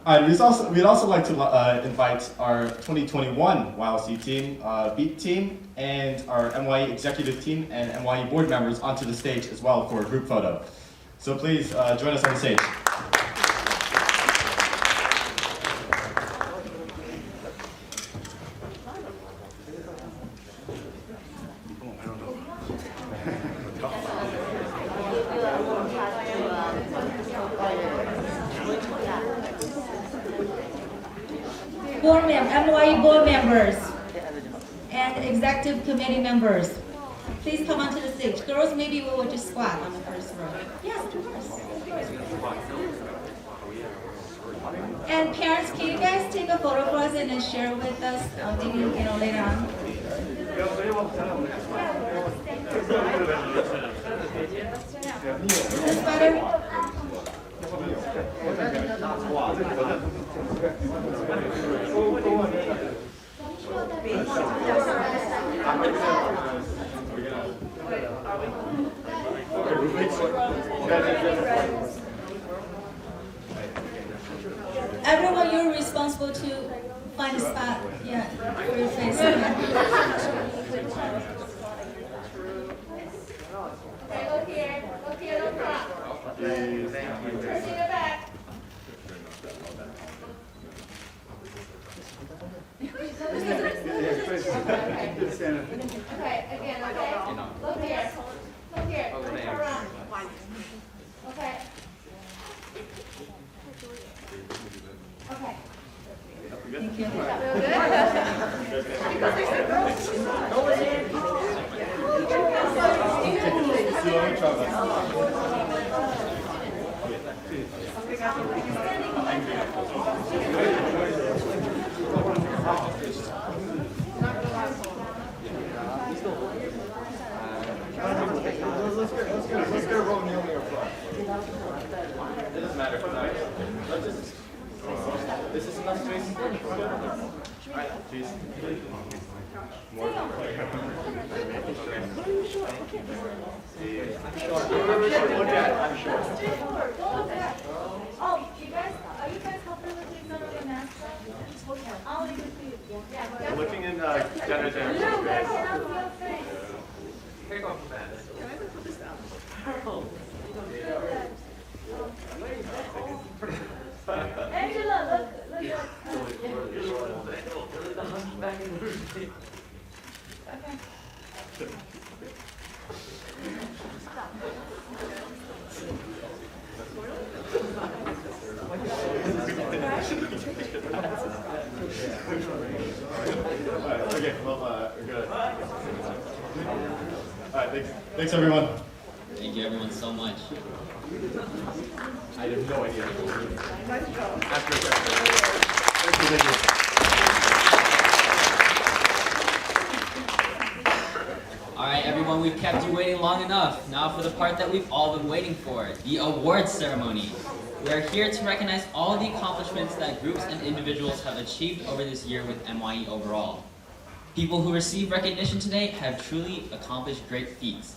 All right, we'd also like to invite our 2021 YLC team, Beat team, and our mYe executive team and mYe board members onto the stage as well for a group photo. So please join us on the stage. mYe board members and executive committee members, please come onto the stage. Girls, maybe we will just squat on the first row. Yes, of course. And parents, can you guys take a photo for us and then share with us, maybe later on? That's better. Everyone, you're responsible to find a spot, for your face. Look here, look up. Pushing it back. Okay, again, okay. Look here. Look around. Okay. Okay. Thank you. Let's get a roll kneeling up front. It doesn't matter. Let's just. This is enough space. All right, please. More. I'm short. Look at it. I'm short. Oh, are you guys helping with these on your masks? I'll leave it to you. Yeah. Looking in Jenna's No, that's not your face. Take off the mask. Can I put this down? Angela, look. Okay, well, we're good. All right, thanks everyone. Thank you everyone so much. I have no idea. All right, everyone, we've kept you waiting long enough. Now for the part that we've all been waiting for, the awards ceremony. We are here to recognize all the accomplishments that groups and individuals have achieved over this year with mYe overall. People who receive recognition today have truly accomplished great feats.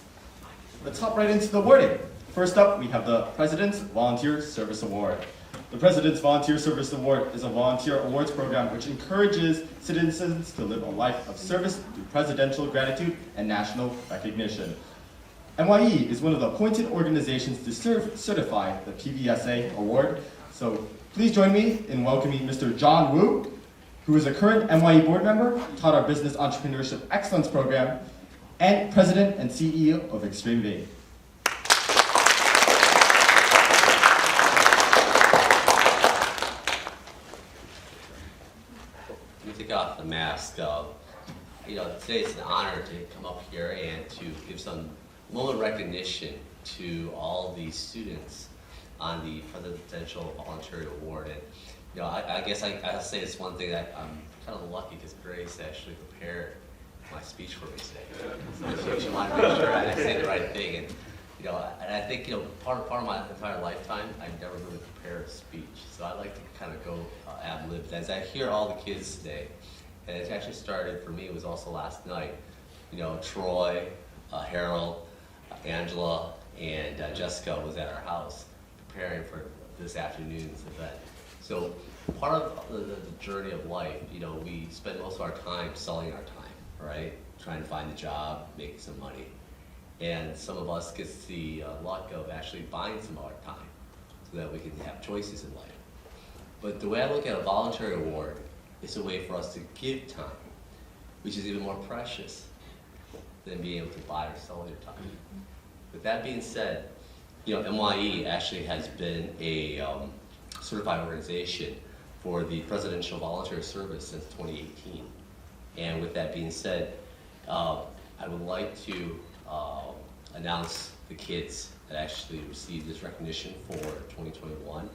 Let's hop right into the awarding. First up, we have the President's Volunteer Service Award. The President's Volunteer Service Award is a volunteer awards program which encourages citizens to live a life of service through presidential gratitude and national recognition. mYe is one of the appointed organizations to certify the PVSA award. So please join me in welcoming Mr. John Wu, who is a current mYe board member, taught our Business Entrepreneurship Excellence Program, and President and CEO of Extreme V. Let me take off the mask. Today it's an honor to come up here and to give some moment of recognition to all the students on the Presidential Voluntary Award. And I guess I'll say it's one thing that I'm kind of lucky because Grace actually prepared my speech for me today. So she wanted to make sure I say the right thing. And I think part of my entire lifetime I've never really prepared a speech. So I like to kind of go ad lib. As I hear all the kids today, and it actually started for me, it was also last night. Troy, Harold, Angela, and Jessica was at our house preparing for this afternoon's event. So part of the journey of life, we spend most of our time selling our time, right? Trying to find a job, making some money. And some of us get the luck of actually buying some of our time so that we can have choices in life. But the way I look at a voluntary award, it's a way for us to give time, which is even more precious than being able to buy or sell your time. With that being said, mYe actually has been a certified organization for the Presidential Voluntary Service since 2018. And with that being said, I would like to announce the kids that actually received this recognition for 2021.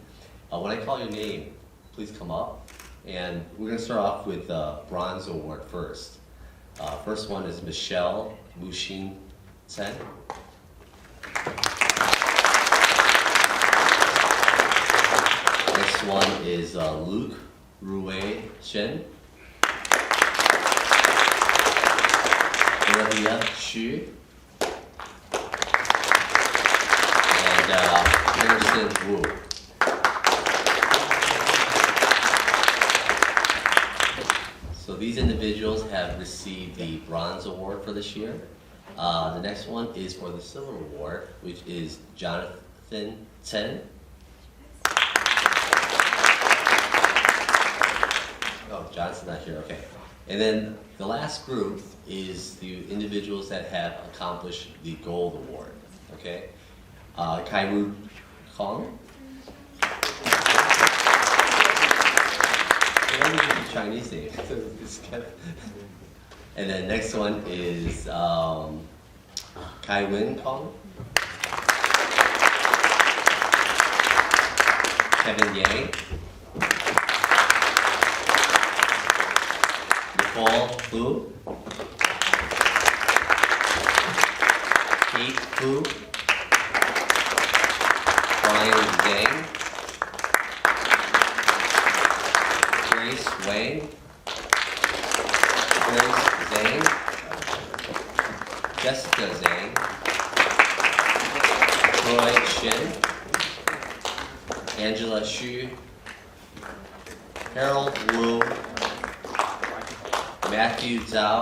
When I call your name, please come up. And we're going to start off with the Bronze Award first. First one is Michelle Mushin Chen. Next one is Luke Rui Chen. Olivia Xu. And Harrison Wu. So these individuals have received the Bronze Award for this year. The next one is for the Silver Award, which is Jonathan Chen. Oh, Jonathan's not here, okay. And then the last group is the individuals that have accomplished the Gold Award, okay? Kairu Kong. Chinese name. And then next one is Kai Win Kong. Kevin Yang. Nicole Hu. Kate Hu. Brian Zhang. Grace Wang. Grace Zhang. Jessica Zhang. Troy Shin. Angela Xu. Harold Wu. Matthew Zhao.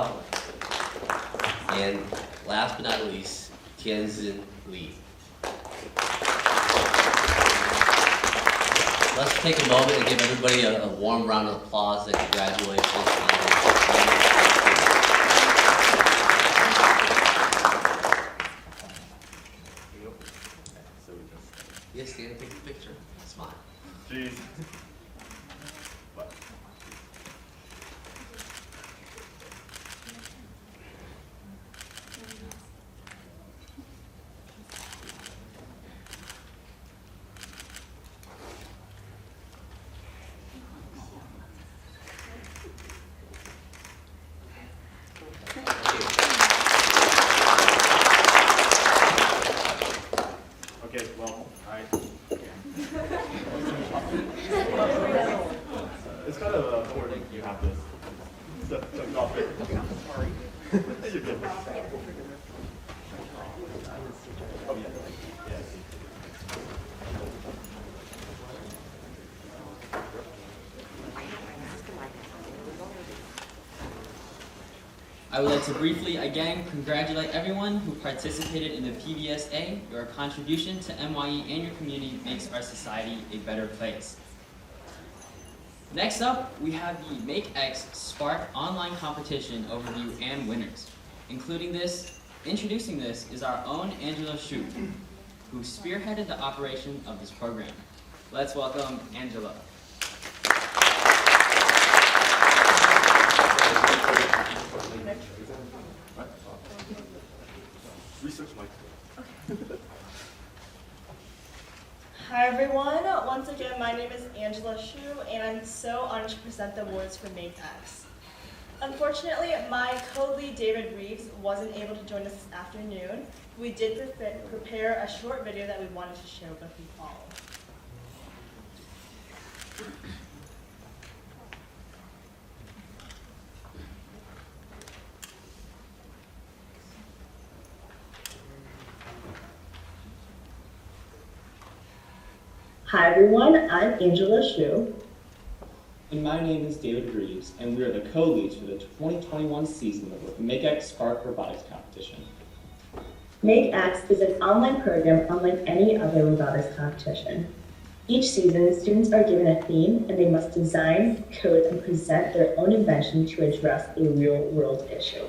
And last but not least, Tianzin Li. Let's take a moment and give everybody a warm round of applause and congratulations on Yes, stand and take a picture. Smile. Jeez. It's kind of important you have this. You're good. Oh, yeah. I would like to briefly again congratulate everyone who participated in the PBSA. Your contribution to mYe and your community makes our society a better place. Next up, we have the MakeX Spark online competition overview and winners. Introducing this is our own Angela Xu, who spearheaded the operation of this program. Let's welcome Angela. Hi everyone, once again my name is Angela Xu and I'm so honored to present the awards for MakeX. Unfortunately, my co-lead David Reeves wasn't able to join us this afternoon. We did prepare a short video that we wanted to share with you all. Hi everyone, I'm Angela Xu. And my name is David Reeves, and we are the co-leads for the 2021 season of the MakeX Spark Robotics Competition. MakeX is an online program unlike any other robotics competition. Each season, students are given a theme and they must design, code, and present their own invention to address a real-world issue.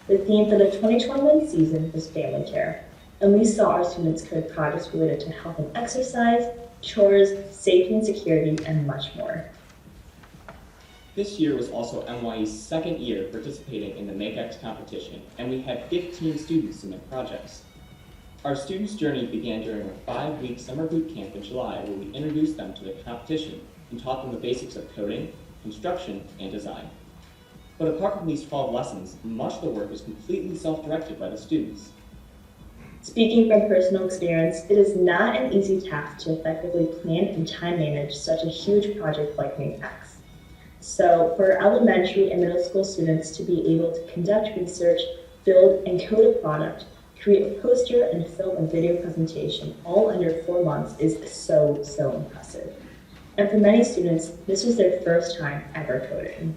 The theme for the 2021 season was family care, and we saw our students code projects related to health and exercise, chores, safety and security, and much more. This year was also mYe's second year participating in the MakeX competition, and we had 15 students submit projects. Our students' journey began during a 5-week summer boot camp in July, where we introduced them to the competition and taught them the basics of coding, construction, and design. But apart from these 12 lessons, much of the work was completely self-directed by the students. Speaking from personal experience, it is not an easy task to effectively plan and time manage such a huge project like MakeX. So for elementary and middle school students to be able to conduct research, build and code a product, create a poster, and film a video presentation all under 4 months is so impressive. And for many students, this was their first time ever coding.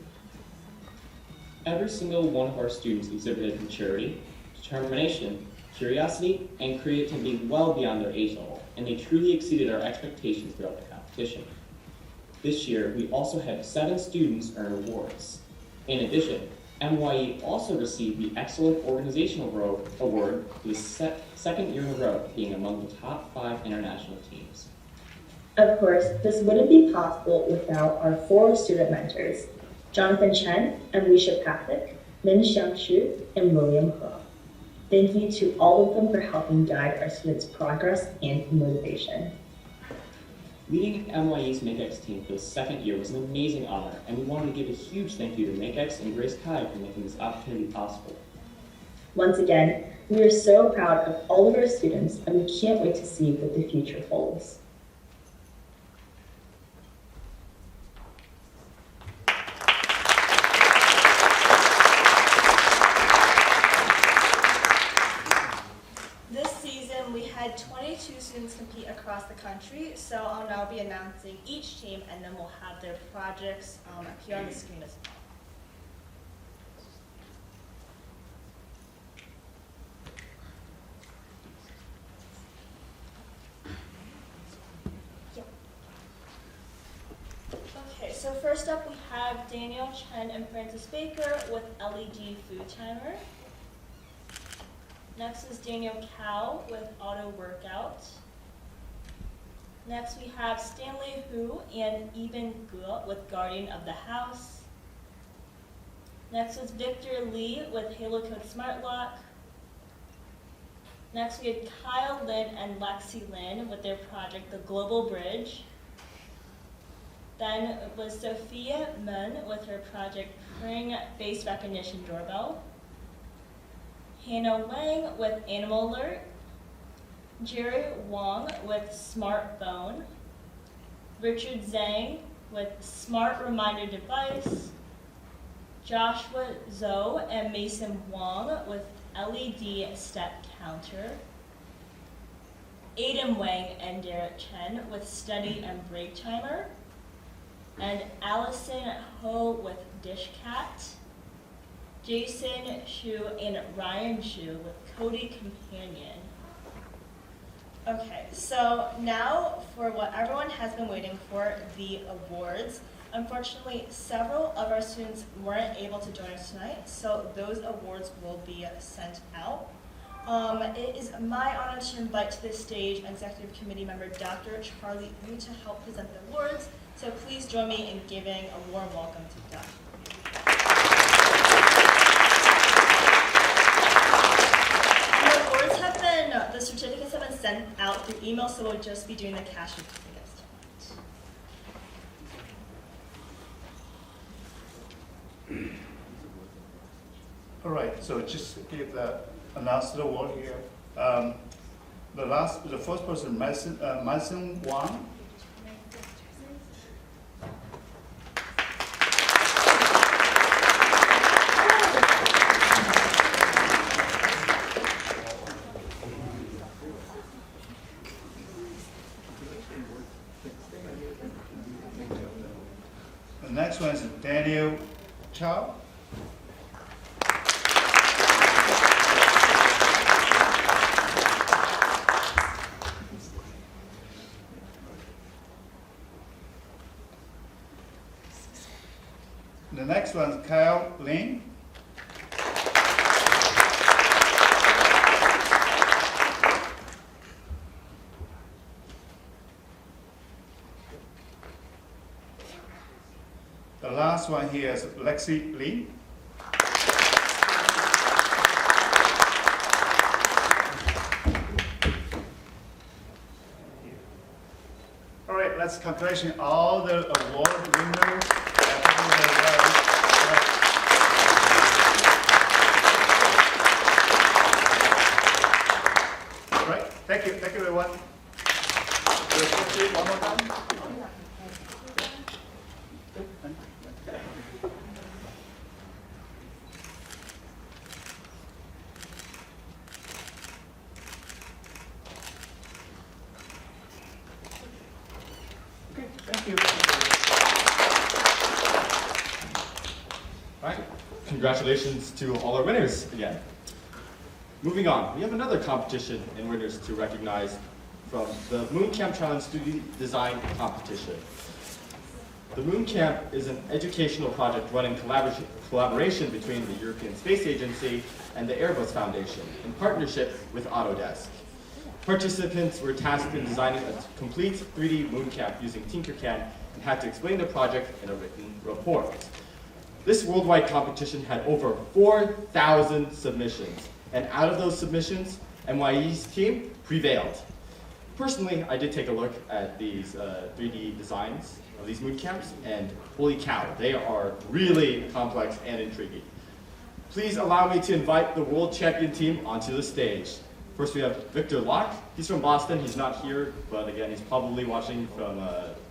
Every single one of our students exhibited maturity, determination, curiosity, and creativity well beyond their age level, and they truly exceeded our expectations throughout the competition. This year, we also had 7 students earn awards. In addition, mYe also received the Excellent Organizational Award for the second year in a row, being among the top 5 international teams. Of course, this wouldn't be possible without our 4 student mentors, Jonathan Chen, Alicia Patrick, Min Xiang-Xu, and William He. Thank you to all of them for helping guide our students' progress and motivation. Leading mYe's MakeX team for the second year was an amazing honor, and we wanted to give a huge thank you to MakeX and Grace Kai for making this opportunity possible. Once again, we are so proud of all of our students, and we can't wait to see what the future holds. This season, we had 22 students compete across the country, so I'll now be announcing each team, and then we'll have their projects appear on the screen as well. Okay, so first up we have Danielle, Chen, and Francis Baker with LED Food Timer. Next is Daniel Cow with Auto Workout. Next we have Stanley Hu and Eben Gu with Guardian of the House. Next is Victor Lee with Halo Code Smart Lock. Next we had Kyle Lin and Lexi Lin with their project The Global Bridge. Then it was Sophia Mun with her project Ring Face Recognition Doorbell. Hannah Wang with Animal Alert. Jerry Wong with Smartphone. Richard Zhang with Smart Reminder Device. Joshua Zhou and Mason Wong with LED Step Counter. Aiden Wang and Derek Chen with Study and Break Timer. And Allison Ho with Dish Cat. Jason Shu and Ryan Shu with Cody Companion. Okay, so now for what everyone has been waiting for, the awards. Unfortunately, several of our students weren't able to join us tonight, so those awards will be sent out. It is my honor to invite to this stage Executive Committee member Dr. Charlie Wu to help present the awards, so please join me in giving a warm welcome to Dr. The certificates have been sent out through email, so we'll just be doing the cash certificates tonight. All right, so just give the announced award here. The first person, Mason Wang. Chow. The next one is Kyle Lin. The last one here is Lexi Lee. All right, let's congratulate all the award winners. All right, thank you everyone. One more time. Thank you. All right, congratulations to all our winners again. Moving on, we have another competition and winners to recognize from the Moon Camp Challenge Studio Design Competition. The Moon Camp is an educational project run in collaboration between the European Space Agency and the Airbus Foundation in partnership with Autodesk. Participants were tasked in designing a complete 3D moon camp using Tinkercad and had to explain the project in a written report. This worldwide competition had over 4,000 submissions, and out of those submissions, mYe's team prevailed. Personally, I did take a look at these 3D designs of these moon camps, and holy cow, they are really complex and intriguing. Please allow me to invite the world champion team onto the stage. First, we have Victor Locke. He's from Boston. He's not here, but again, he's probably watching from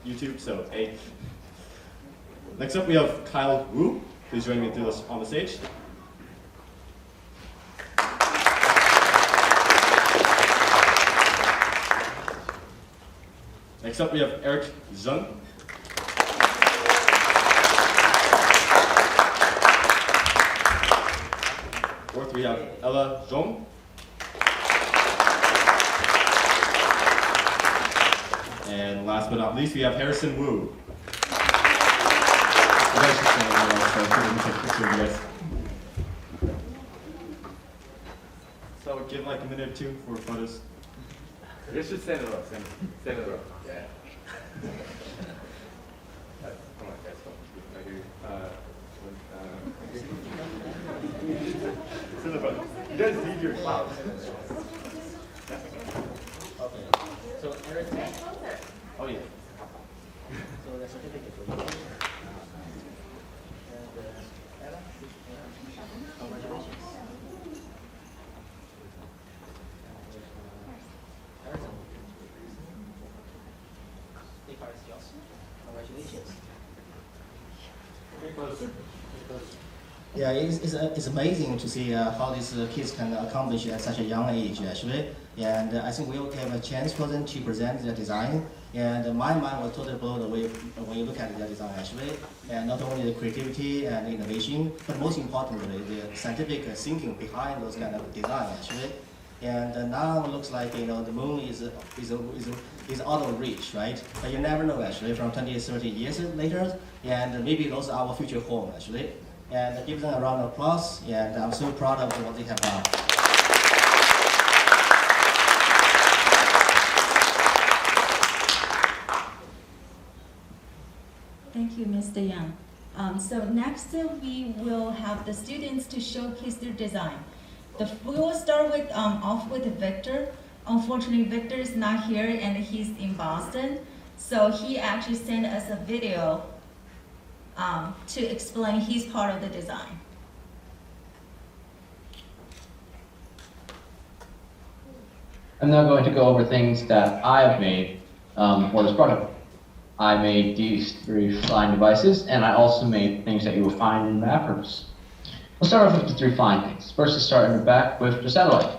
YouTube, so hey. Next up, we have Kyle Wu. Please join me through this on the stage. Next up, we have Eric Zheng. Fourth, we have Ella Zhong. And last but not least, we have Harrison Wu. So give like a minute or two for photos. You should stand in a row. Stand in a row. Yeah. Come on, guys. Right here. Stand in a row. You guys need your clouds. Okay. So Eric. Oh yeah. So the certificate for you. Congratulations. Congratulations. Yeah, it's amazing to see how these kids can accomplish at such a young age, actually. And I think we will have a chance for them to present their design. And my mind was totally blown away when you look at their design, actually. And not only the creativity and innovation, but most importantly, the scientific thinking behind those kind of design, actually. And now it looks like, the moon is out of reach, right? But you never know, actually, from 20, 30 years later, and maybe those are our future home, actually. And give them a round of applause, and I'm so proud of what they have done. Thank you, Mr. Yang. So next we will have the students to showcase their design. We will start with off with Victor. Unfortunately, Victor is not here and he's in Boston. So he actually sent us a video to explain his part of the design. I'm now going to go over things that I have made for this product. I made these 3 flying devices, and I also made things that you will find in mappers. We'll start off with the 3 flying things. First, let's start in the back with the satellite.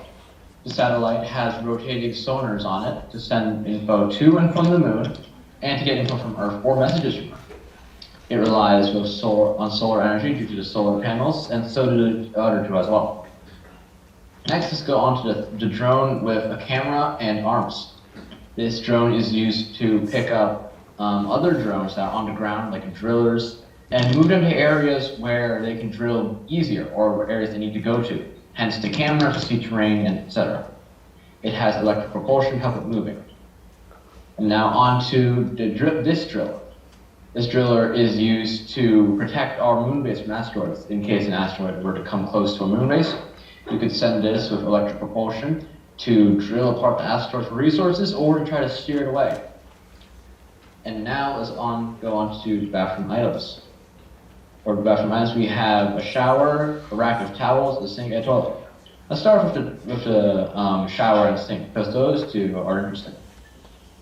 The satellite has rotating sonars on it to send info to and from the moon, and to get info from Earth or messages from Earth. It relies both on solar energy due to the solar panels, and so do the other two as well. Next, let's go on to the drone with a camera and arms. This drone is used to pick up other drones that are on the ground, like drillers, and move them to areas where they can drill easier or areas they need to go to. Hence the camera to see terrain, and etc. It has electric propulsion to help it moving. And now on to this driller. This driller is used to protect our moon base from asteroids. In case an asteroid were to come close to a moon base, you could send this with electric propulsion to drill apart the asteroid for resources or to try to steer it away. And now let's go on to bathroom items. For bathroom items, we have a shower, a rack of towels, a sink, and a toilet. Let's start with the shower and sink, because those two are interesting.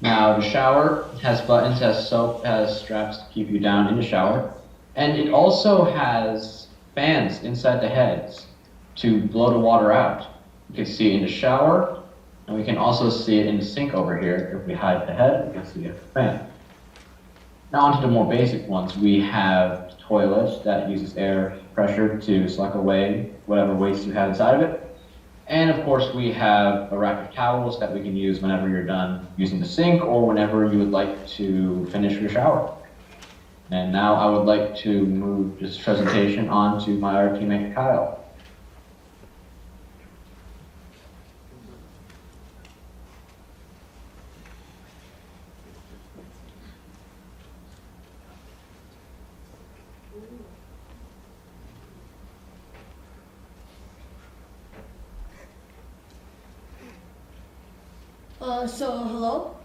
Now, the shower has buttons, has soap, has straps to keep you down in the shower, and it also has fans inside the heads to blow the water out. You can see it in the shower, and we can also see it in the sink over here. If we hide the head, we can see a fan. Now onto the more basic ones. We have the toilet that uses air pressure to suck away whatever waste you have inside of it. And of course, we have a rack of towels that we can use whenever you're done using the sink or whenever you would like to finish your shower. And now I would like to move this presentation on to my other teammate, Kyle. Hello.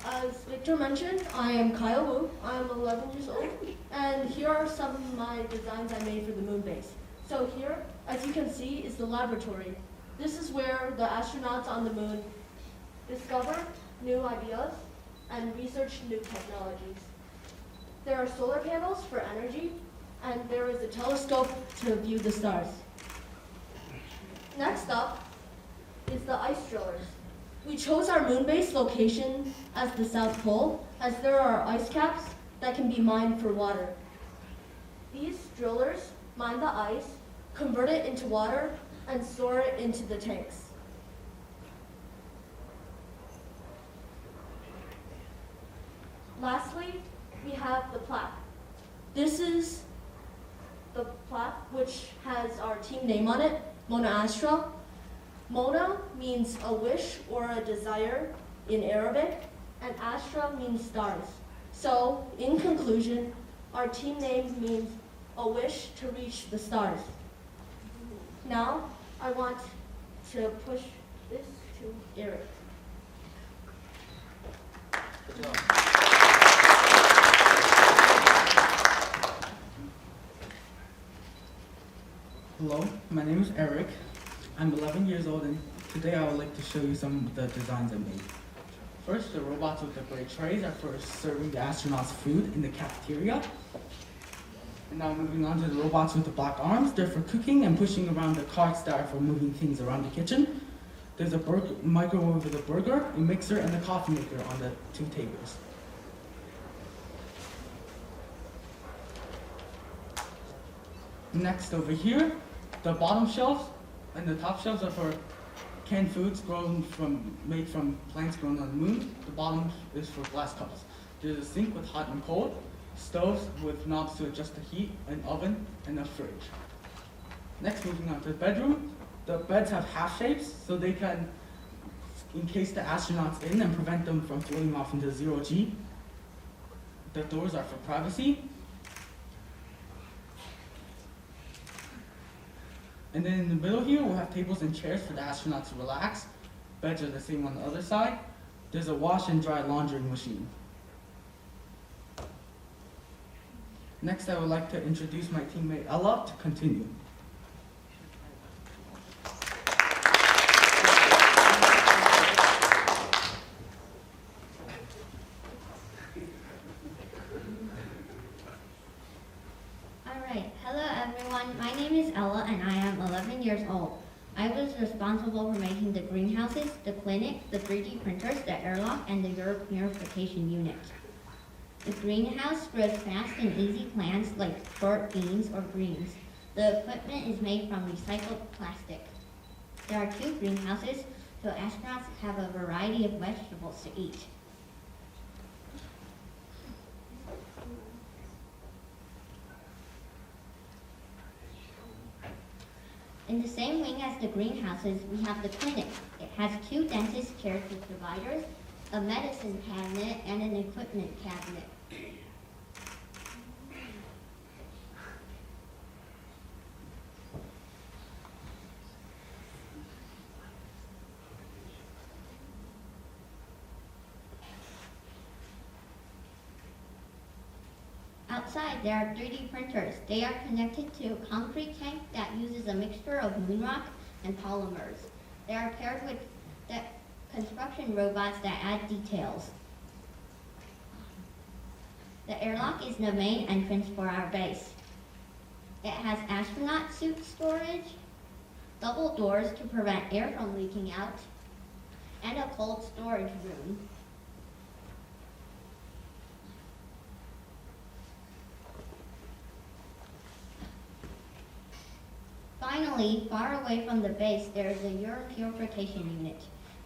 As Victor mentioned, I am Kyle Wu. I am 11 years old, and here are some of my designs I made for the moon base. So here, as you can see, is the laboratory. This is where the astronauts on the moon discover new ideas and research new technologies. There are solar panels for energy, and there is a telescope to view the stars. Next up is the ice drillers. We chose our moon base location as the South Pole, as there are ice caps that can be mined for water. These drillers mine the ice, convert it into water, and store it into the tanks. Lastly, we have the plaque. This is the plaque which has our team name on it, Mona Astra. Mona means a wish or a desire in Arabic, and Astra means stars. So, in conclusion, our team name means a wish to reach the stars. Now, I want to push this to Eric. Hello, my name is Eric. I'm 11 years old, and today I would like to show you some of the designs I made. First, the robots with the gray trays are for serving the astronauts food in the cafeteria. And now moving on to the robots with the black arms, they're for cooking and pushing around the carts that are for moving things around the kitchen. There's a microwave with a burger, a mixer, and a coffee maker on the two tables. Next over here, the bottom shelves and the top shelves are for canned foods made from plants grown on the moon. The bottom is for glass cups. There's a sink with hot and cold, stoves with knobs to adjust the heat, an oven, and a fridge. Next, moving on to the bedroom. The beds have half shapes, so they can encase the astronauts in and prevent them from floating off into zero G. The doors are for privacy. And then in the middle here, we'll have tables and chairs for the astronauts to relax. Beds are the same on the other side. There's a wash and dry laundry machine. Next, I would like to introduce my teammate Ella to continue. Hello everyone, my name is Ella and I am 11 years old. I was responsible for making the greenhouses, the clinic, the 3D printers, the airlock, and the Europe purification unit. The greenhouse grows fast and easy plants like short beans or greens. The equipment is made from recycled plastic. There are 2 greenhouses, so astronauts have a variety of vegetables to eat. In the same wing as the greenhouses, we have the clinic. It has 2 dentist chairs with dividers, a medicine cabinet, and an equipment cabinet. Outside, there are 3D printers. They are connected to a concrete tank that uses a mixture of moon rock and polymers. They are paired with construction robots that add details. The airlock is the main entrance for our base. It has astronaut suit storage, double doors to prevent air from leaking out, and a cold storage room. Finally, far away from the base, there is a urine purification unit.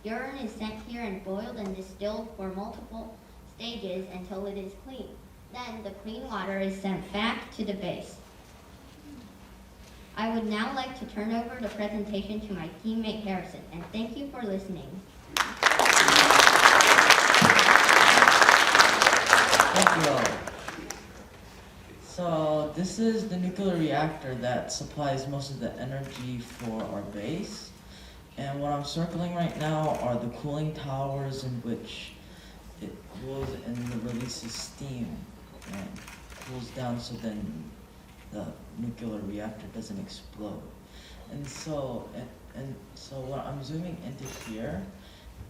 Urine is sent here and boiled and distilled for multiple stages until it is clean. Then the clean water is sent back to the base. I would now like to turn over the presentation to my teammate Harrison, and thank you for listening. Thank you all. So this is the nuclear reactor that supplies most of the energy for our base. And what I'm circling right now are the cooling towers in which it cools and releases steam and cools down so then the nuclear reactor doesn't explode. And so what I'm zooming into here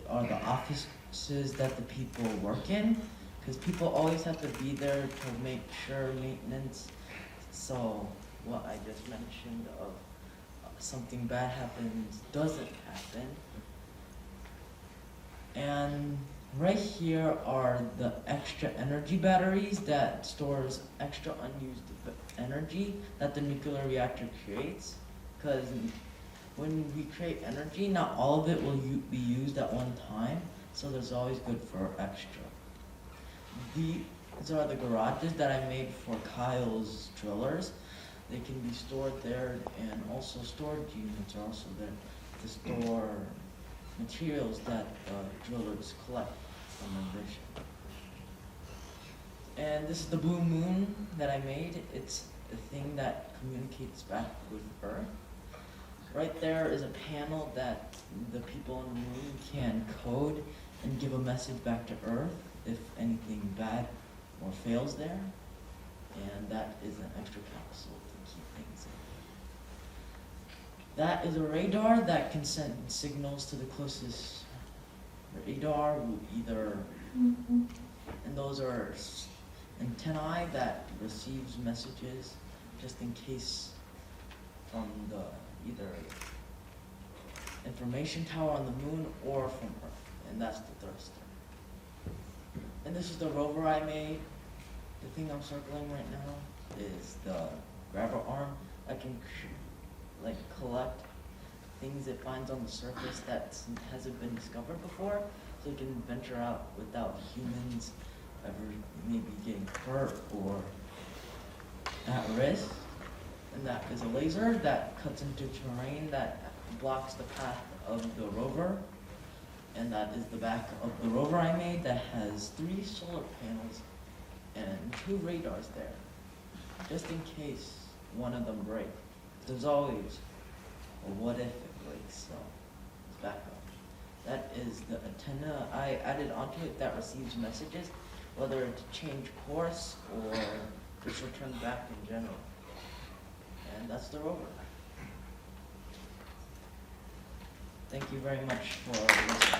are the offices that the people work in, because people always have to be there to make sure maintenance. So what I just mentioned of something bad happens doesn't happen. And right here are the extra energy batteries that stores extra unused energy that the nuclear reactor creates. Because when we create energy, not all of it will be used at one time, so there's always good for extra. These are the garages that I made for Kyle's drillers. They can be stored there, and also storage units are also there to store materials that drillers collect from the mission. And this is the blue moon that I made. It's a thing that communicates back with Earth. Right there is a panel that the people on the moon can code and give a message back to Earth if anything bad or fails there. And that is an extra capsule to keep things in. That is a radar that can send signals to the closest radar, and those are antennae that receives messages just in case from the either information tower on the moon or from Earth, and that's the thruster. And this is the rover I made. The thing I'm circling right now is the grabber arm. I can collect things it finds on the surface that hasn't been discovered before, so it can venture out without humans ever maybe getting hurt or at risk. And that is a laser that cuts into terrain that blocks the path of the rover. And that is the back of the rover I made that has 3 solar panels and 2 radars there, just in case one of them breaks. There's always a what if it breaks, so it's back up. That is the antenna I added onto it that receives messages, whether to change course or just return back in general. And that's the rover. Thank you very much for listening.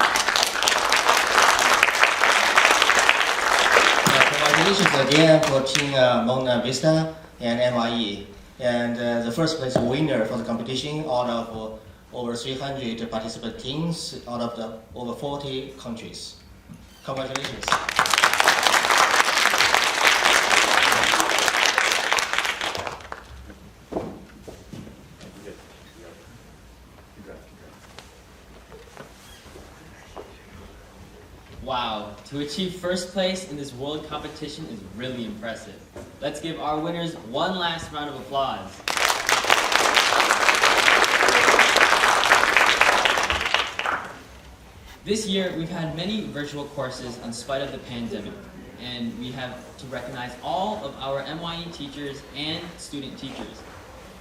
Congratulations again for Team Mona Vista and mYe. And the first place winner for the competition out of over 300 participant teams out of the over 40 countries. Congratulations. Wow, to achieve first place in this world competition is really impressive. Let's give our winners one last round of applause. This year, we've had many virtual courses in spite of the pandemic, and we have to recognize all of our mYe teachers and student teachers.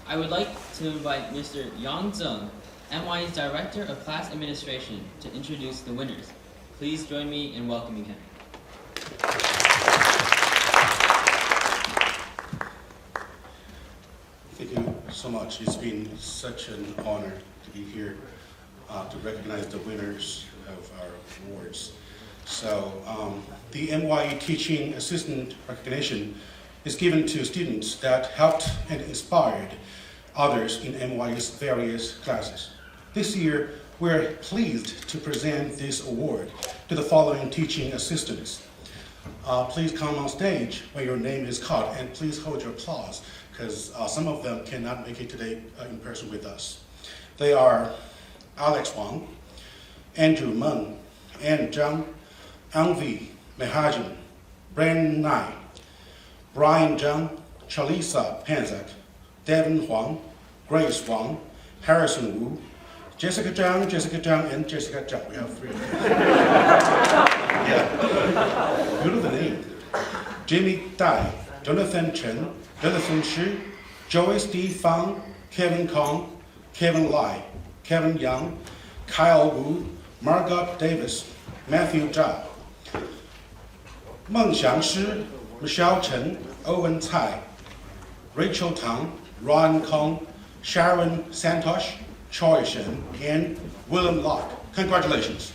I would like to invite Mr. Yang Zeng, mYe's Director of Class Administration, to introduce the winners. Please join me in welcoming him. Thank you so much. It's been such an honor to be here to recognize the winners of our awards. So the mYe Teaching Assistant recognition is given to students that helped and inspired others in mYe's various classes. This year, we're pleased to present this award to the following teaching assistants. Please come on stage when your name is called, and please hold your applause, because some of them cannot make it today in person with us. They are Alex Wang, Andrew Meng, Ann Zhang, mYe-Michigan, Brandon Nye, Brian Zhang, Chalisa Panzak, Devin Huang, Grace Wang, Harrison Wu, Jessica Zhang, and Jessica Zhang. We have 3 of them. Yeah. Beautiful name. Jimmy Dai, Jonathan Chen, Jonathan Shi, Joyce D. Fang, Kevin Kong, Kevin Lai, Kevin Yang, Kyle Wu, Margot Davis, Matthew Zhao, Meng Xiangshi, Michelle Chen, Owen Tsai, Rachel Tang, Ron Kong, Sharon Santosh, Choi Shen, and William Locke. Congratulations.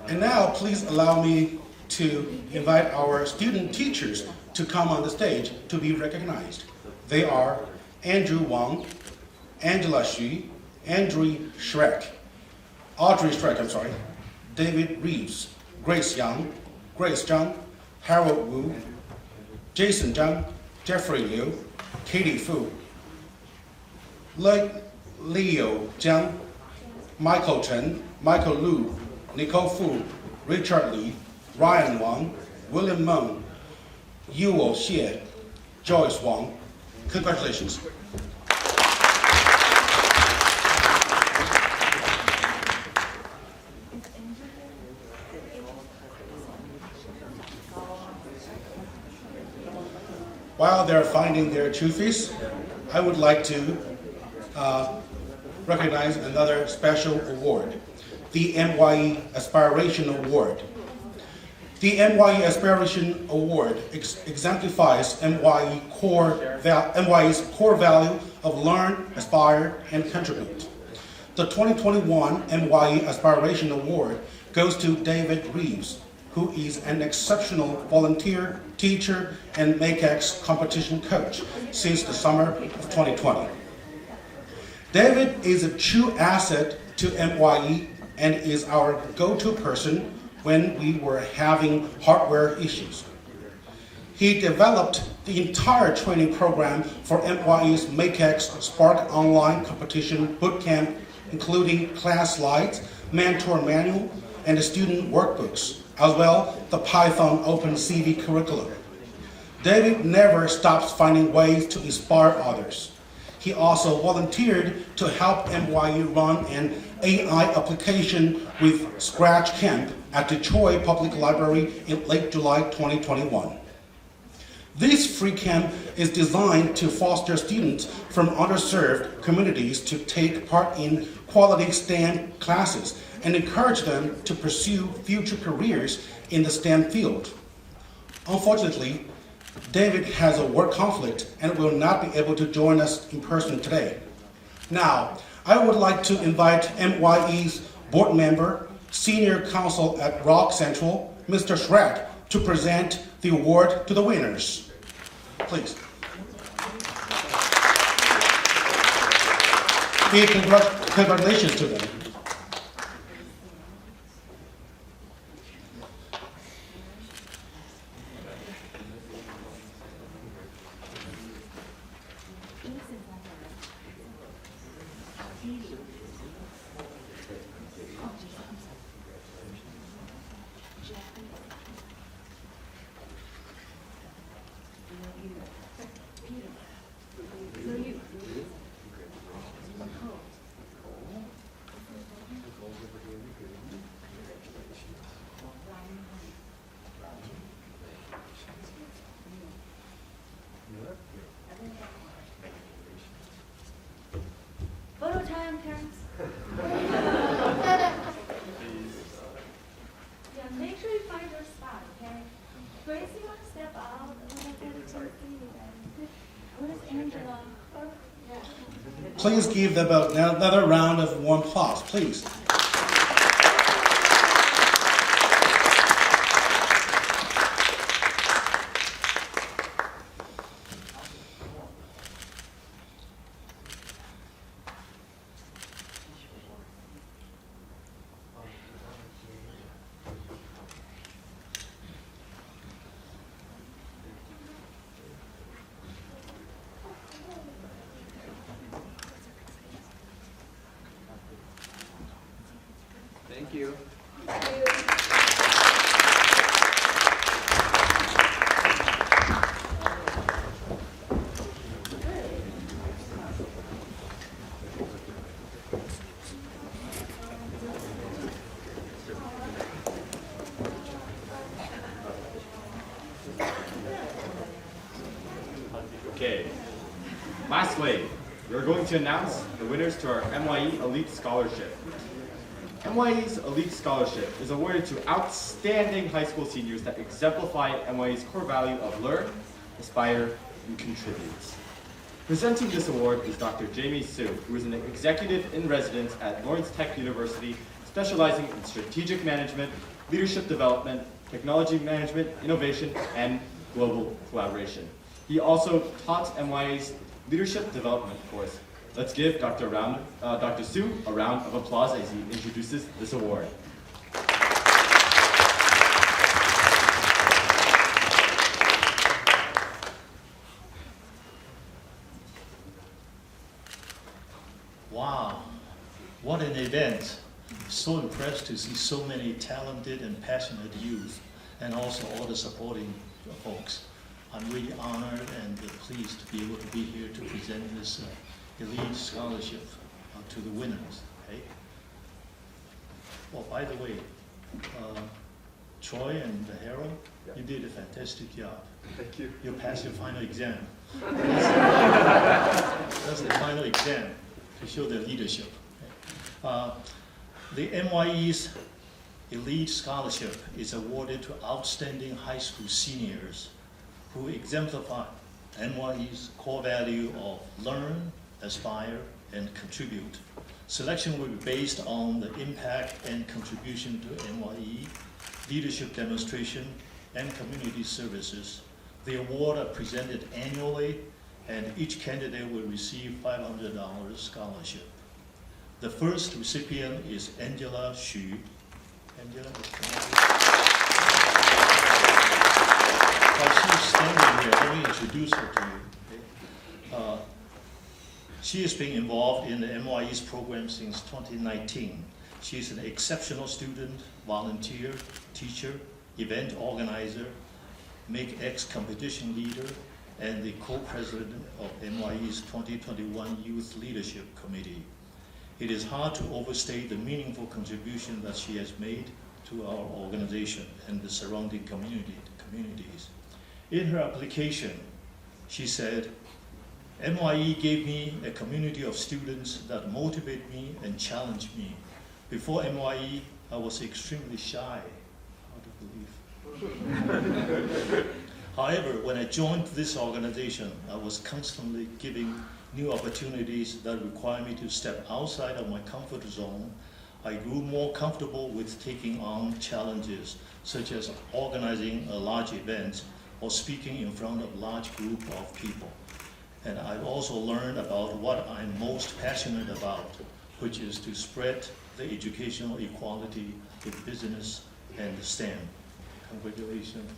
And now, please allow me to invite our student teachers to come on the stage to be recognized. They are Andrew Wang, Angela Xu, Audrey Schreck, David Reeves, Grace Yang, Grace Zhang, Harold Wu, Jason Zhang, Jeffrey Liu, Katie Fu, Leo Jiang, Michael Chen, Michael Lu, Nicole Fu, Richard Li, Ryan Wang, William Meng, Yuo Xie, Joyce Wang. Congratulations. While they're finding their trophies, I would like to recognize another special award, the mYe Aspiration Award. The mYe Aspiration Award exemplifies mYe's core value of learn, aspire, and contribute. The 2021 mYe Aspiration Award goes to David Reeves, who is an exceptional volunteer, teacher, and MakeX competition coach since the summer of 2020. David is a true asset to mYe and is our go-to person when we were having hardware issues. He developed the entire training program for mYe's MakeX Spark Online Competition Bootcamp, including class slides, mentor manual, and the student workbooks, as well the Python Open CV curriculum. David never stops finding ways to inspire others. He also volunteered to help mYe run an AI application with Scratch Camp at Detroit Public Library in late July 2021. This free camp is designed to foster students from underserved communities to take part in quality STEM classes and encourage them to pursue future careers in the STEM field. Unfortunately, David has a work conflict and will not be able to join us in person today. Now, I would like to invite mYe's board member, senior counsel at Rock Central, Mr. Schreck, to present the award to the winners. Please. Big congratulations to them. parents? Yeah, make sure you find your spot, okay? Grace, you want to step out a little bit? What is Angela? Yeah. Please give them another round of warm applause, please. Thank you. Okay. Lastly, we're going to announce the winners to our mYe Elite Scholarship. mYe's Elite Scholarship is awarded to outstanding high school seniors that exemplify mYe's core value of learn, aspire, and contribute. Presenting this award is Dr. Jamie Su, who is an executive in residence at Lawrence Tech University, specializing in strategic management, leadership development, technology management, innovation, and global collaboration. He also taught mYe's leadership development course. Let's give Dr. Su a round of applause as he introduces this award. Wow, what an event. So impressed to see so many talented and passionate youth, and also all the supporting folks. I'm really honored and pleased to be able to be here to present this Elite Scholarship to the winners. Okay? Well, by the way, Troy and Harold, you did a fantastic job. Thank you. You passed your final exam. That's the final exam to show the leadership. The mYe's Elite Scholarship is awarded to outstanding high school seniors who exemplify mYe's core value of learn, aspire, and contribute. Selection will be based on the impact and contribution to mYe, leadership demonstration, and community services. The awards are presented annually, and each candidate will receive $500 scholarship. The first recipient is Angela Xu. Angela, while she's standing here, let me introduce her to you. Okay? She has been involved in the mYe's program since 2019. She is an exceptional student, volunteer, teacher, event organizer, MakeX competition leader, and the co-president of mYe's 2021 Youth Leadership Committee. It is hard to overstate the meaningful contribution that she has made to our organization and the surrounding communities. In her application, she said, mYe gave me a community of students that motivate me and challenge me. Before mYe, I was extremely shy. Hard to believe. However, when I joined this organization, I was constantly giving new opportunities that require me to step outside of my comfort zone. I grew more comfortable with taking on challenges, such as organizing a large event or speaking in front of a large group of people. And I've also learned about what I'm most passionate about, which is to spread the educational equality in business and STEM. Congratulations.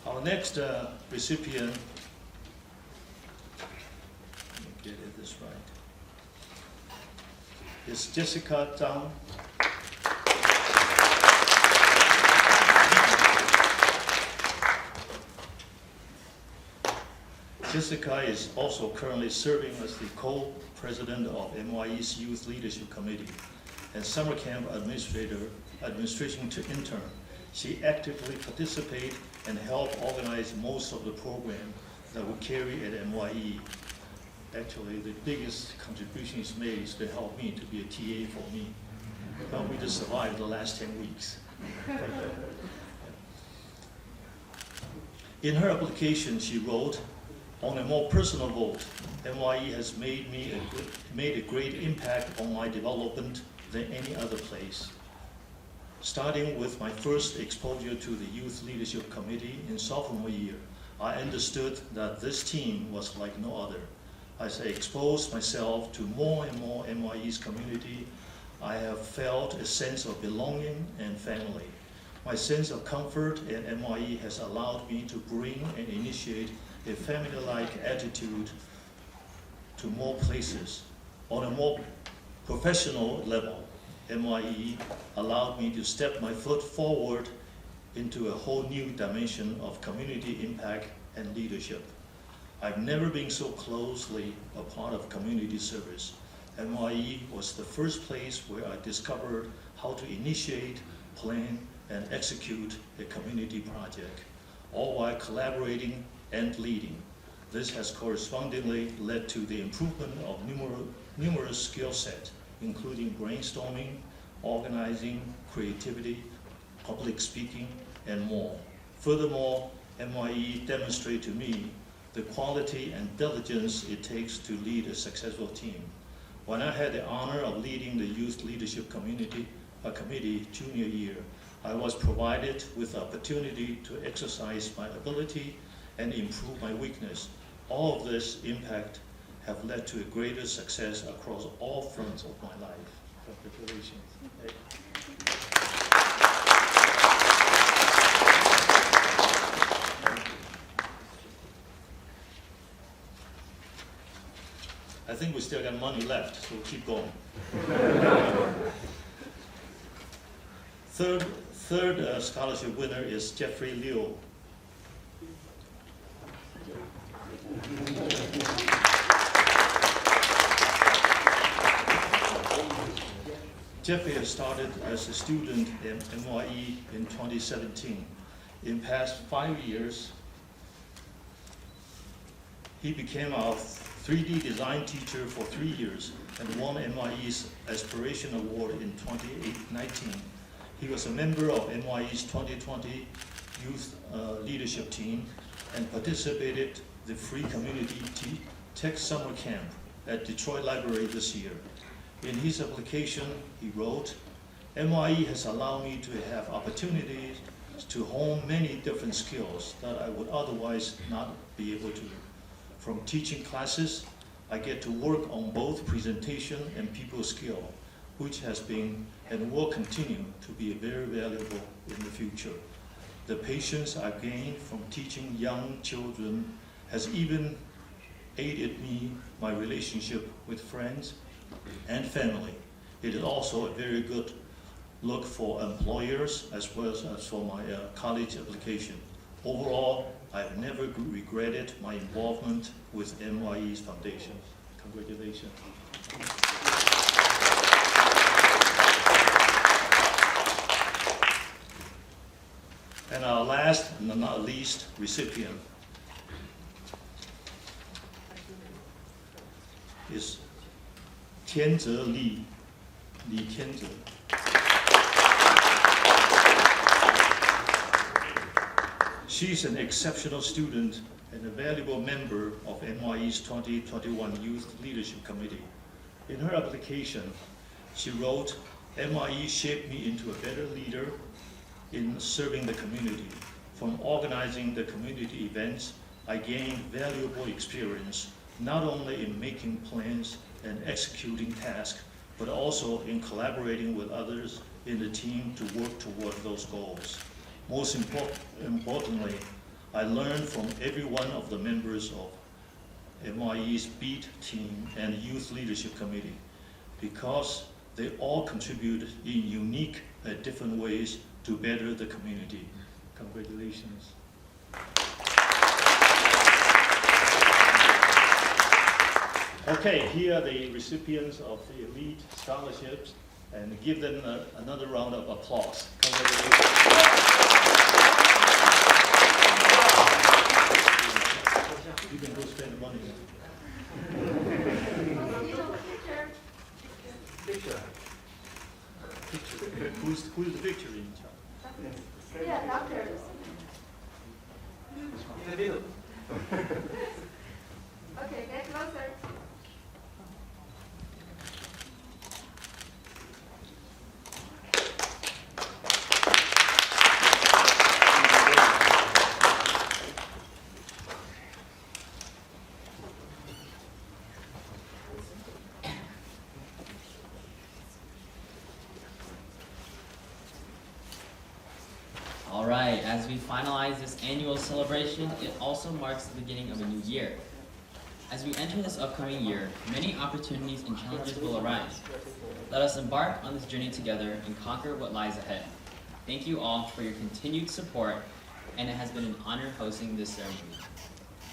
Our next recipient, let me get this right, is Jessica Zhang. Jessica is also currently serving as the co-president of mYe's Youth Leadership Committee and summer camp administration intern. She actively participates and helps organize most of the program that we carry at mYe. Actually, the biggest contribution is made is to help me to be a TA for me, help me to survive the last 10 weeks. In her application, she wrote, "On a more personal note, mYe has made a great impact on my development than any other place. Starting with my first exposure to the Youth Leadership Committee in sophomore year, I understood that this team was like no other. As I exposed myself to more and more mYe's community, I have felt a sense of belonging and family. My sense of comfort at mYe has allowed me to bring and initiate a family-like attitude to more places. On a more professional level, mYe allowed me to step my foot forward into a whole new dimension of community impact and leadership. I've never been so closely a part of community service. mYe was the first place where I discovered how to initiate, plan, and execute a community project, all while collaborating and leading. This has correspondingly led to the improvement of numerous skill sets, including brainstorming, organizing, creativity, public speaking, and more. Furthermore, mYe demonstrated to me the quality and diligence it takes to lead a successful team. When I had the honor of leading the Youth Leadership Committee junior year, I was provided with the opportunity to exercise my ability and improve my weakness. All of this impact have led to a greater success across all fronts of my life. Congratulations. I think we still got money left, so we'll keep going. Third scholarship winner is Jeffrey Liu. Jeffrey has started as a student in mYe in 2017. In past 5 years, he became our 3D design teacher for 3 years and won mYe's Aspiration Award in 2019. He was a member of mYe's 2020 Youth Leadership Team and participated in the free community tech summer camp at Detroit Library this year. In his application, he wrote, "mYe has allowed me to have opportunities to hone many different skills that I would otherwise not be able to. From teaching classes, I get to work on both presentation and people skill, which has been and will continue to be very valuable in the future. The patience I've gained from teaching young children has even aided my relationship with friends and family. It is also a very good look for employers as well as for my college application. Overall, I've never regretted my involvement with mYe's foundation." Congratulations. And our last and not least recipient is Tianze Li Tianze. She's an exceptional student and a valuable member of mYe's 2021 Youth Leadership Committee. In her application, she wrote, "mYe shaped me into a better leader in serving the community. From organizing the community events, I gained valuable experience, not only in making plans and executing tasks, but also in collaborating with others in the team to work toward those goals. Most importantly, I learned from every one of the members of mYe's BEAT team and Youth Leadership Committee, because they all contribute in unique and different ways to better the community." Congratulations. Okay, here are the recipients of the Elite Scholarships, and give them another round of applause. You can go spend the money. Who's the picture in charge? Yeah, doctors. Okay, get closer. All right, as we finalize this annual celebration, it also marks the beginning of a new year. As we enter this upcoming year, many opportunities and challenges will arise. Let us embark on this journey together and conquer what lies ahead. Thank you all for your continued support, and it has been an honor hosting this ceremony.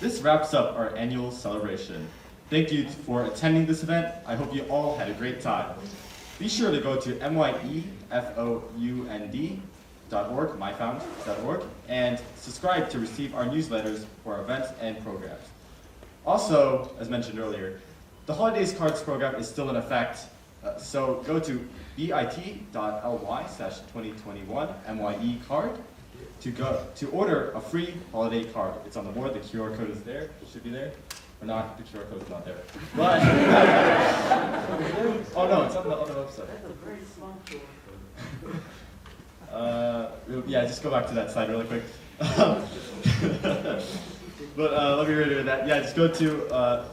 This wraps up our annual celebration. Thank you for attending this event. I hope you all had a great time. Be sure to go to myefound.org, myfound.org, and subscribe to receive our newsletters for our events and programs. Also, as mentioned earlier, the Holidays Cards program is still in effect, so go to bit.ly/2021 mye card to order a free holiday card. It's on the board, the QR code is there, it should be there. Or not, the QR code is not there. But, oh no, it's on the other website. Yeah, just go back to that slide really quick. But let me reiterate that. Yeah, just go to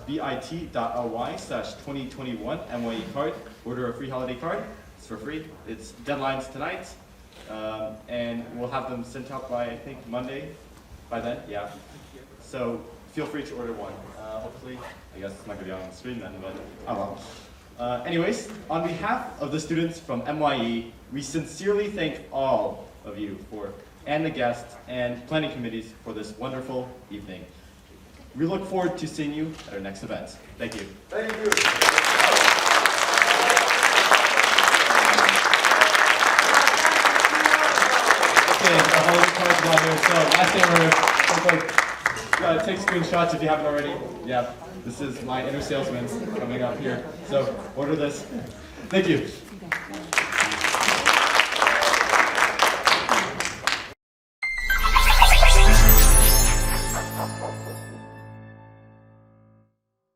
bit.ly/2021 mye card, order a free holiday card. It's for free. It's deadlines tonight, and we'll have them sent out by, I think, Monday. By then, yeah. So feel free to order one. Hopefully, I guess it's not going to be on the screen then, but oh well. Anyways, on behalf of the students from mYe, we sincerely thank all of you and the guests and planning committees for this wonderful evening. We look forward to seeing you at our next event. Thank you. Thank you. Okay, the holiday cards are out here. So last thing we're take screenshots if you haven't already. Yeah, this is my inner salesman coming up here. So order this. Thank you.